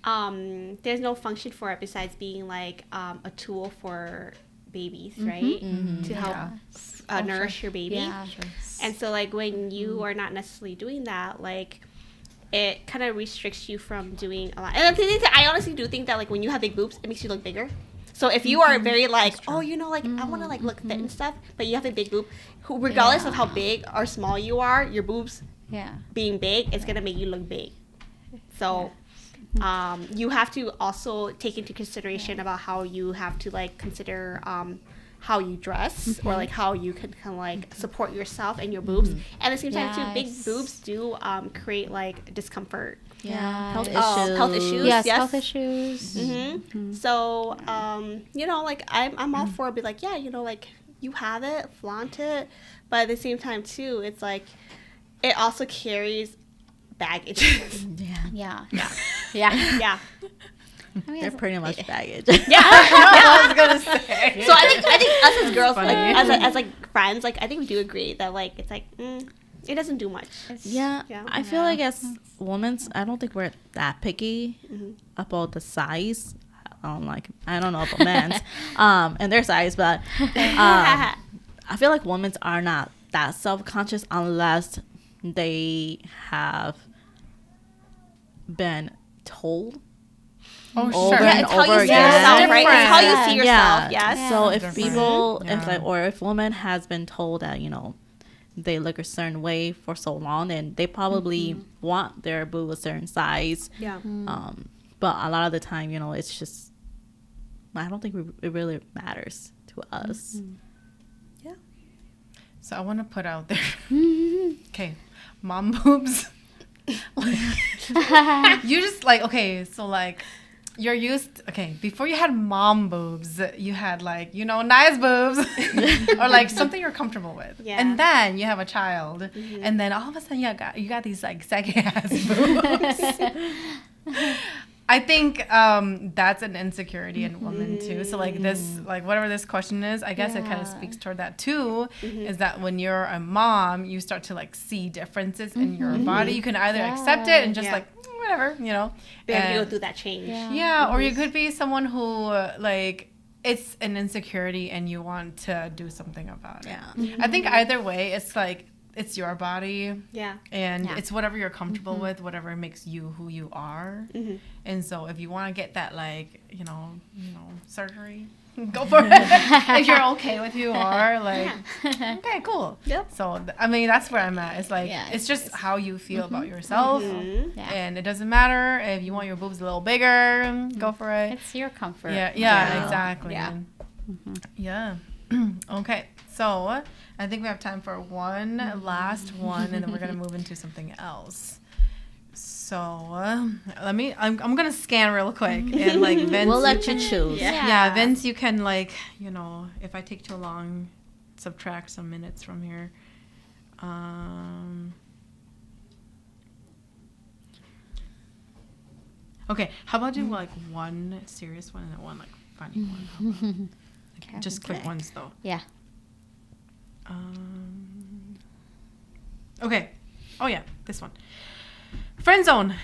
there's no function for it besides being like a tool for babies, right? To help nourish your baby. Yeah. And so like when you are not necessarily doing that, like it kind of restricts you from doing a lot. And the thing is, I honestly do think that like when you have big boobs, it makes you look bigger. So if you are very like, oh, you know, like I want to like look fit and stuff, but you have a big boob, regardless of how big or small you are, your boobs being big is gonna make you look big. So you have to also take into consideration about how you have to like consider how you dress or like how you can kind of like support yourself and your boobs. And at the same time too, big boobs do create like discomfort. Health issues. Yes, health issues. So you know, like I'm all for it. Be like, yeah, you know, like you have it, flaunt it, but at the same time too, it's like it also carries baggage. Yeah. I mean, They're pretty much baggage. I was gonna say. So I think us as girls, like as like friends, like I think we do agree that like it's like it doesn't do much. I feel like as women, I don't think we're that picky about the size. I don't know about men's and their size, but I feel like women are not that self-conscious unless they have been told over and it's over how you see again. yourself, right? It's how you see yourself. Yes. So if people, if woman has been told that, you know, they look a certain way for so long, and they probably want their boob a certain size. But a lot of the time, you know, it's just, I don't think it really matters to us. So I want to put out there. Okay, mom boobs. You just like, okay, so like you're used, okay, before you had mom boobs, you had like, you know, nice boobs or like something you're comfortable with. And then you have a child and then all of a sudden you got these like saggy ass boobs. I think that's an insecurity in women too. So like this, like whatever this question is, I guess it kind of speaks toward that too. Is that when you're a mom, you start to like see differences in your body. You can either accept it and just like whatever, you know, Be able to go through that change. Or you could be someone who like it's an insecurity and you want to do something about it. I think either way, it's like it's your body. And it's whatever you're comfortable with, whatever makes you who you are. And so if you want to get that like, you know, surgery, go for it. If you're okay with who you are, like, okay, cool. So, I mean, that's where I'm at. It's like, it's just how you feel about yourself. And it doesn't matter if you want your boobs a little bigger, go for it. It's your comfort. Exactly. Okay, so I think we have time for one last one, and then we're gonna move into something else. So I'm gonna scan real quick, and like Vince, we'll let you choose. Vince, you can like, you know, if I take too long, subtract some minutes from here. Okay, how about do like one serious one and then one like funny one? Just quick ones though. Okay. Oh yeah, this one. Friend zone.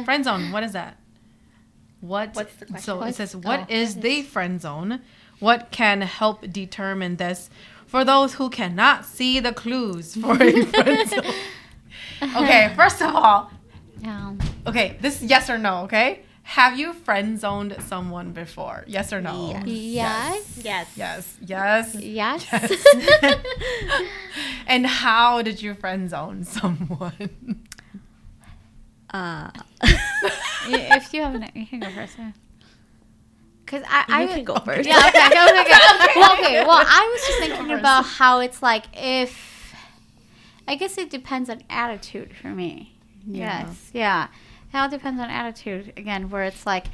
Friend zone. What is that? What's the question? So it says, what is the friend zone? What can help determine this for those who cannot see the clues for a friend zone? Okay, first of all. Okay, this is yes or no, okay? Have you friend zoned someone before? Yes or no? Yes. And how did you friend zone someone? If you haven't, you can go first. Because I can go first. Yeah, okay. Well, I was just thinking about how it's like if, I guess it depends on attitude for me. It all depends on attitude, again, where it's like,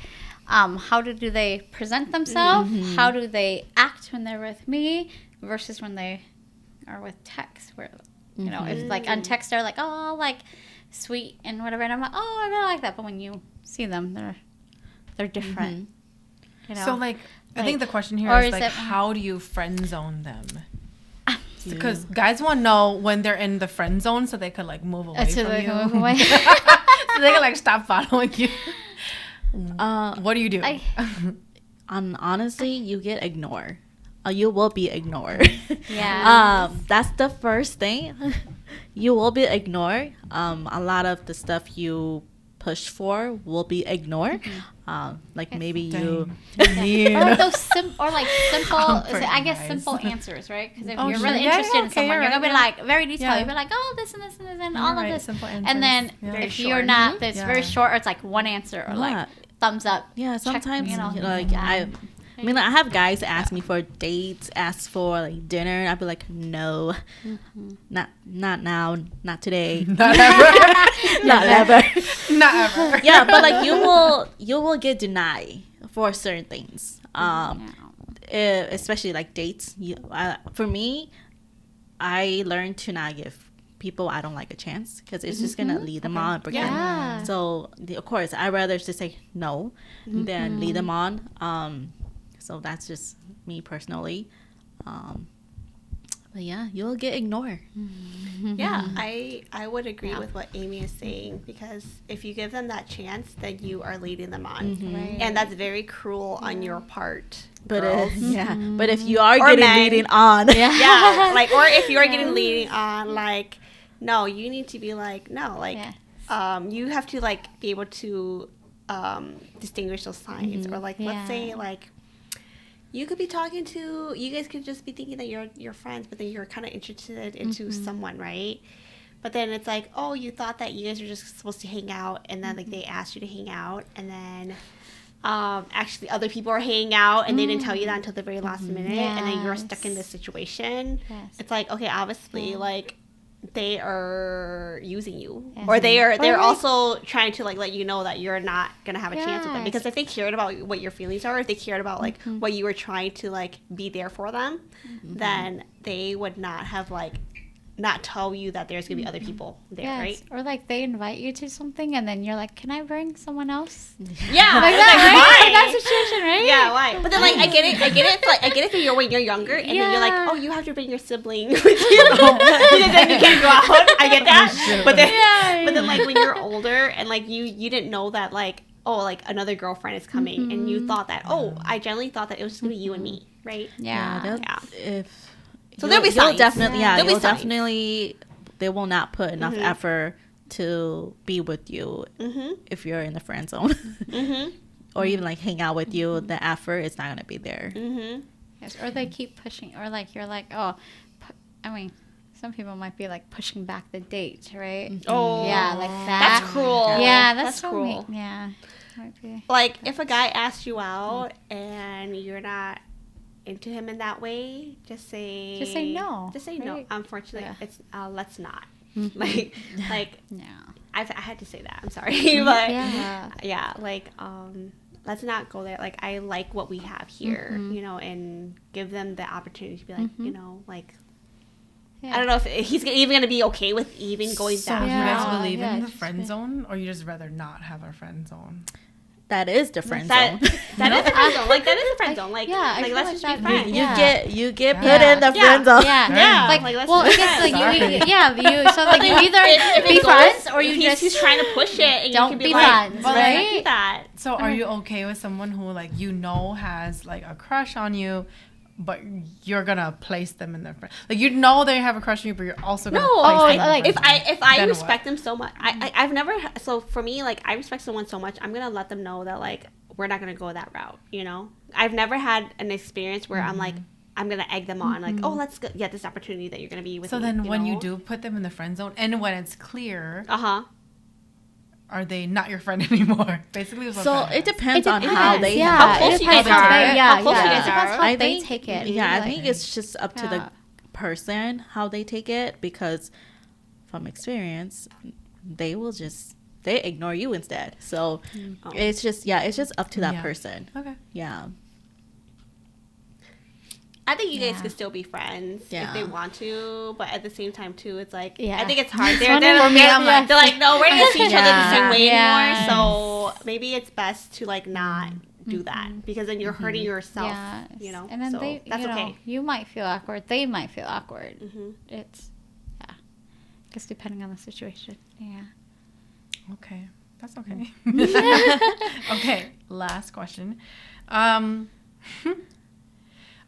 how do they present themselves? How do they act when they're with me versus when they are with text? Where, you know, if like on text they're like, oh, like sweet and whatever, and I'm like, oh, I really like that. But when you see them, they're different. You know? So like I think the question here is like, how do you friend zone them? Because guys want to know when they're in the friend zone so they could like move away from you. Move away. they can like stop following you. What do you do? Honestly, you get ignored. You will be ignored. Yeah. That's the first thing. You will be ignored. A lot of the stuff you push for will be ignored. Like maybe you or like those simple, I guess simple answers, right? Because if you're really interested in someone, you're gonna be like very detailed. You'll be like, oh, this and this and this and all of this. Simple answers. And then if you're not, it's very short, or it's like one answer, or like thumbs up. Yeah, sometimes check, like I mean, I have guys ask me for dates, ask for like dinner. I'd be like, no, not now, not today, Not ever. not ever. Not ever. Yeah, but like you will get denied for certain things. Especially like dates. For me, I learned to not give people I don't like a chance because it's just gonna lead them on. Yeah. So of course, I'd rather just say no than lead them on. So that's just me personally. But yeah, you'll get ignored. Yeah, I would agree with what Amy is saying, because if you give them that chance, then you are leading them on. Right. And that's very cruel on your part. But girls. but if you are Or getting men. leading on, Yeah, like, or if you are getting leading on, like, no, you need to be like, no, like, you have to like be able to distinguish those signs, or like, let's say like, you could be talking to, you guys could just be thinking that you're friends, but then you're kind of interested into someone, right? But then it's like, oh, you thought that you guys were just supposed to hang out, and then like they asked you to hang out, and then actually other people are hanging out, and they didn't tell you that until the very last minute, and then you're stuck in this situation. It's like, okay, obviously, like, they are using you, or they're also trying to like let you know that you're not gonna have a chance with them, because if they cared about what your feelings are, if they cared about like what you were trying to like be there for them, then they would not have like not tell you that there's gonna be other people there, right? Or like they invite you to something, and then you're like, can I bring someone else? Yeah, Like that, right? Like that situation, right? Yeah, why? But then, like, I get it. Like, I get it when you're younger, and then you're like, oh, you have to bring your sibling with you, because then you can't go out. I get that. But then, like, when you're older, and like you didn't know that, like, oh, like another girlfriend is coming, and you thought that, oh, I generally thought that it was just gonna be you and me, right? So there'll be signs. They will not put enough effort to be with you if you're in the friend zone. Or even like hang out with you, the effort is not going to be there. Yes, or they keep pushing, or like you're like, oh, I mean, some people might be like pushing back the date, right? Oh, yeah, like that. That's cruel. Yeah, that's so cruel. Yeah, might be. Like, if a guy asks you out and you're not into him in that way, just say no. Just say no. Unfortunately, it's let's not. Like I had to say that. I'm sorry, but like let's not go there. Like, I like what we have here, you know, and give them the opportunity to be like, you know, like. I don't know if he's even going to be okay with even going so down. So you guys believe in the friend zone, or you just rather not have a friend zone? That is the friend That zone. is the friend zone. Like, that is the friend zone. Like, like let's just be friends. You get put in the friend zone. Like let's be friends. So like you either be friends, or you just he's trying to push it, and don't you can be like, friends, right? Do that. So are you okay with someone who, like, you know, has like a crush on you, but you're gonna place them in their friend? Like, you know they have a crush on you, but you're also gonna place them in if I respect them so much, I've never. So for me, like, I respect someone so much, I'm gonna let them know that, like, we're not gonna go that route. You know, I've never had an experience where I'm like, I'm gonna egg them on, like, oh, let's get this opportunity that you're gonna be with. So me, then, when know? you do put them in the friend zone, and when it's clear, are they not your friend anymore? Basically, so it depends on how they how close you guys are. How close you guys are. How they take it. Yeah, I think it's just up to the person how they take it, because from experience, they ignore you instead. So it's just up to that person. Okay. Yeah. I think you guys could still be friends if they want to, but at the same time too, it's like, I think it's hard. They're like, no, we're gonna see each other the same way anymore. So maybe it's best to like not do that, because then you're hurting yourself. You know, and then so that's okay. You might feel awkward. They might feel awkward. It's just depending on the situation. Yeah. Okay. That's okay. Okay, last question.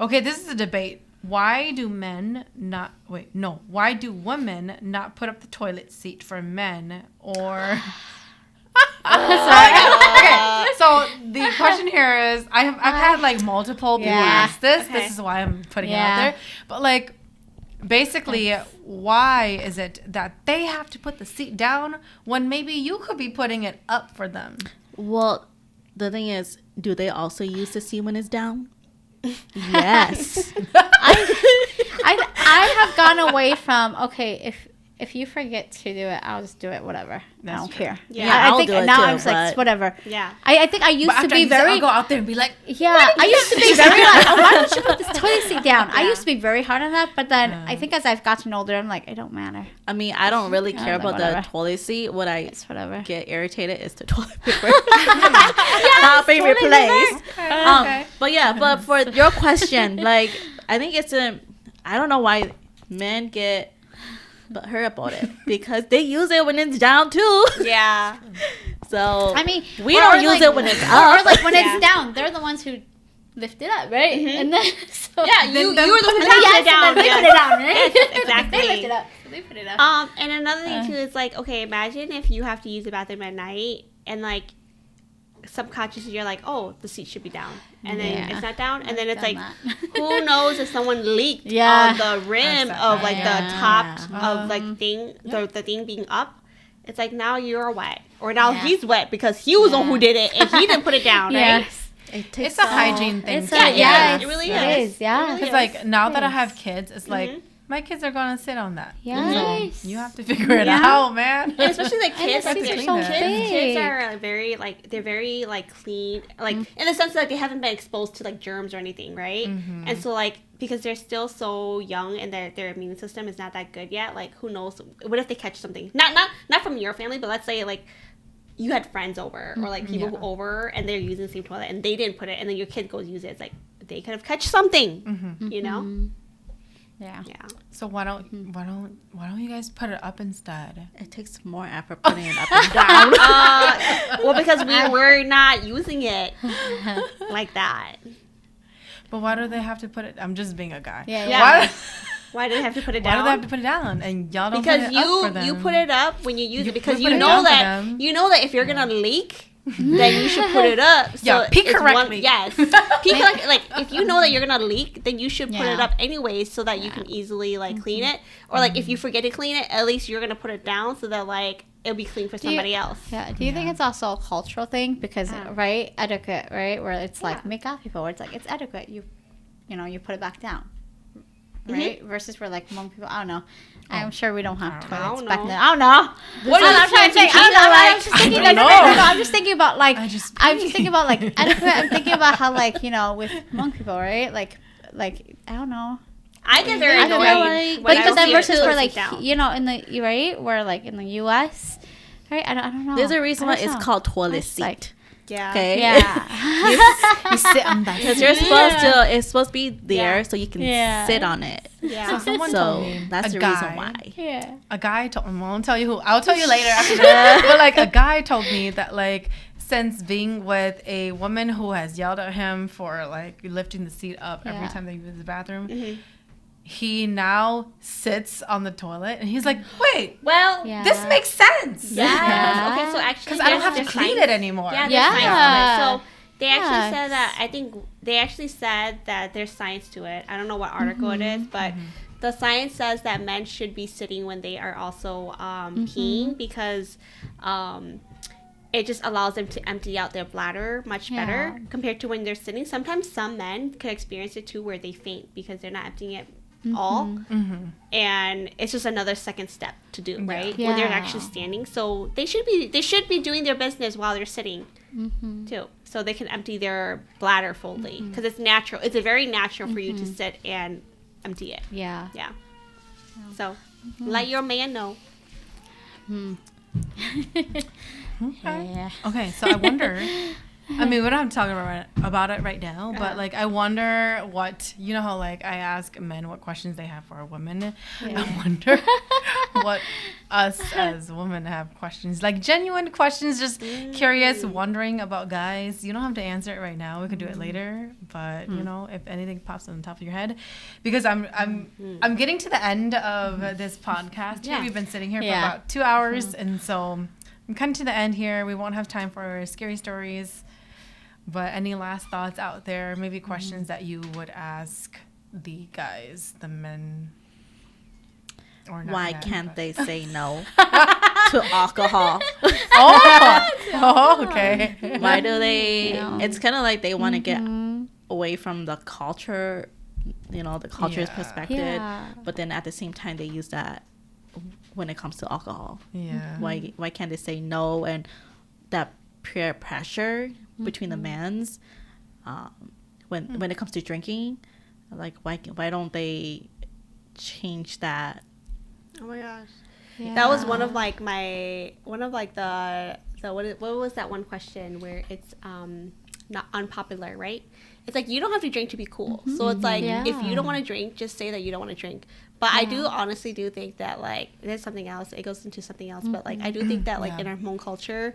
Okay, this is a debate. Why do women not put up the toilet seat for men or... Okay, so the question here is, I've had like multiple people ask this. Okay. This is why I'm putting it out there. But like, basically, why is it that they have to put the seat down when maybe you could be putting it up for them? Well, the thing is, do they also use the seat when it's down? Yes. I have gone away from, okay, if you forget to do it, I'll just do it, whatever. I don't care. Yeah, I I'll think do it now too, I'm just like, whatever. Yeah. I think I used to be very... I'll go out there and be like... Yeah, I used to be very like, oh, why don't you put this toilet seat down? Yeah. I used to be very hard on that, but then I think as I've gotten older, I'm like, it don't matter. I mean, I don't really care about whatever. the toilet seat. What I get irritated is the toilet paper not being replaced. Okay. But for your question, like, I think it's I don't know why men get butthurt about it, because they use it when it's down too. Yeah. So I mean, we don't use it when it's up. Or like when it's down, they're the ones who lift it up, right? Mm-hmm. And then you were the one who put put it down. They put it down, right? Yes, exactly. They lift it up. So they put it up. And another thing too is like, okay, imagine if you have to use the bathroom at night and like subconsciously you're like, oh, the seat should be down, and then it's not down, and then it's like, who knows if someone leaked on the rim of like the top of like the thing being up. It's like now you're wet, or now he's wet because he was the one who did it and he didn't put it down, right? It's a hygiene thing. It really is. Yeah. Because like now that I have kids, it's like my kids are gonna sit on that. Yes. So you have to figure it out, man. And especially like kids, kids are very like they're very like clean, like in the sense that like, they haven't been exposed to like germs or anything, right? And so like because they're still so young and their immune system is not that good yet. Like who knows? What if they catch something? Not from your family, but let's say like you had friends over or like people over and they're using the same toilet and they didn't put it, and then your kid goes use it. It's like they could have catch something, you know. Yeah. So why don't you guys put it up instead? It takes more effort putting it up and down. Well, because we're not using it like that. But why do they have to put it? I'm just being a guy. Yeah. Why do they have to put it down? Why do they have to put it down? And y'all don't because put it up for them. you put it up when you use it because you know that if you're gonna leak, then you should put it up. So peek correctly. Peek correctly. Like if you know that you're gonna leak, then you should put it up anyways, so that you can easily like clean it. Or like if you forget to clean it, at least you're gonna put it down so that like it'll be clean for somebody else. Yeah. Do you think it's also a cultural thing? Because right, etiquette, right, where it's like make out people, where it's like it's etiquette. You put it back down. Right? Versus where like Hmong people, I don't know. I'm sure we don't have toilets back then. I don't know. What are you trying to say? I'm just thinking about like I'm just thinking about like etiquette. I'm thinking about how like with Hmong people, right? Like I don't know. I get very annoyed. But then versus where like in the right where like in the U.S. right? I don't know. There's a reason why it's called toilet seat. Yeah. Okay. Yeah. You sit on that. Because you're supposed to. It's supposed to be there so you can sit on it. Yeah. So someone told me that's the reason why. Yeah. A guy told me. Well, I'll tell you who. I'll tell you later after this. But like a guy told me that like since being with a woman who has yelled at him for like lifting the seat up every time they use the bathroom. He now sits on the toilet and he's like, wait, this makes sense. Yeah. Okay, so actually, because I don't have to clean it anymore. Yeah. So they actually said that. I think they actually said that there's science to it. I don't know what article it is, but the science says that men should be sitting when they are also peeing because it just allows them to empty out their bladder much better compared to when they're sitting. Sometimes some men could experience it too, where they faint because they're not emptying it all, and it's just another second step to do, right? When they're actually standing. So they should be doing their business while they're sitting too, so they can empty their bladder fully because it's natural. It's very natural for you to sit and empty it. Yeah. So let your man know. Okay, so I wonder. I mean, we're not talking about it right now, but like I wonder what how like I ask men what questions they have for a woman. I wonder what us as women have questions, like genuine questions, just curious, wondering about guys. You don't have to answer it right now. We could do it later, but you know, if anything pops on the top of your head, because I'm getting to the end of this podcast. Yeah. We've been sitting here for about 2 hours, and so I'm kind of to the end here. We won't have time for scary stories, but any last thoughts out there? Maybe questions that you would ask the guys, the men. Or not Why men, can't but- they say no to alcohol? Oh, okay. Why do they? Yeah. It's kind of like they want to get away from the culture, you know, the culture's Yeah. perspective. Yeah. But then at the same time, they use that when it comes to alcohol. Yeah. Why can't they say no? And that peer pressure between the mans, when it comes to drinking, like why don't they change that? Oh my gosh. Yeah. That was one of like the what was that one question where it's not unpopular, right? It's like you don't have to drink to be cool. So it's like if you don't want to drink, just say that you don't want to drink. But I do honestly think that like there's something else. It goes into something else. But like I do think that like in our Hmong culture,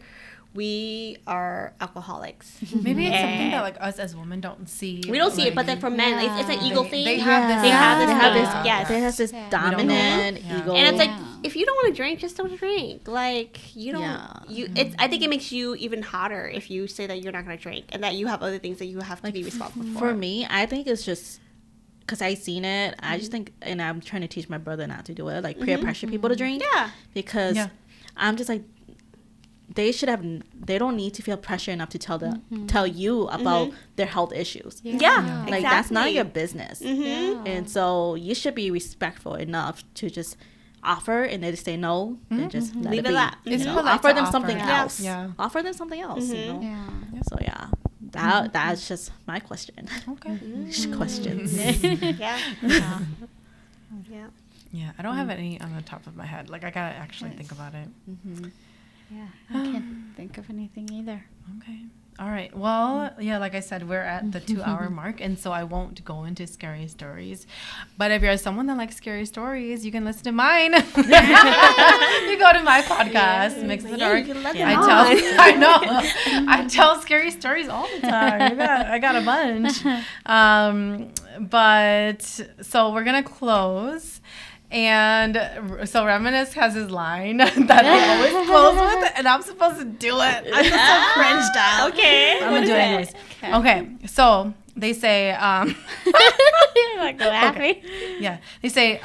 we are alcoholics. Maybe it's something that like us as women don't see. We don't see it, but then for men, like, it's an ego thing. They have this. They have this. They have this. thing. Yes, they have this dominant Yeah. ego. And it's like if you don't want to drink, just don't drink. Like you don't. Yeah. It's. I think it makes you even hotter if you say that you're not going to drink and that you have other things that you have to be responsible for. For me, I think it's just because I seen it. I just think, and I'm trying to teach my brother not to do it, like peer pressure people to drink. Yeah. Because I'm just like, they don't need to feel pressure enough to tell you about their health issues. Yeah. Like that's none of your exactly. business. Mm-hmm. And so you should be respectful enough to just offer, and they just say no, then just let Leave it it be. at. You It's know? polite Offer to them offer. something Yeah. else. Yeah. Offer them something else. You know. Yeah. So yeah, that's just my question. Okay. Questions. Yeah. Yeah. Yeah, I don't have any on the top of my head. Like I gotta actually think about it. Yeah. I can't think of anything either. Okay. All right. Well, yeah, like I said, we're at the 2-hour mark, and so I won't go into scary stories. But if you're someone that likes scary stories, you can listen to mine. You go to my podcast, Mix the Dark. I tell scary stories all the time. I got a bunch. But so we're gonna close. And so Raminisce has his line that they always close with, and I'm supposed to do it. I'm just so cringed out. Okay. I'm gonna do it anyways. Okay. So they say, Like laughing. yeah, they say,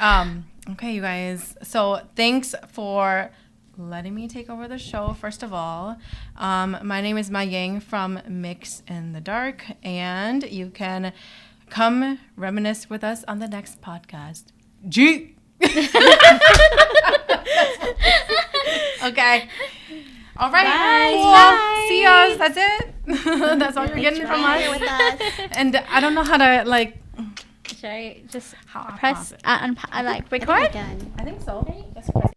okay, you guys. So thanks for letting me take over the show. First of all, my name is MaiYang from Mix in the Dark, and you can come reminisce with us on the next podcast. G. Okay. All right. Cool. Bye. See us. That's it. That's all you're getting from us. With us. And I don't know how to like. Should I just How I press pause it. like record? Done. I think so. Let's press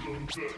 Don't test.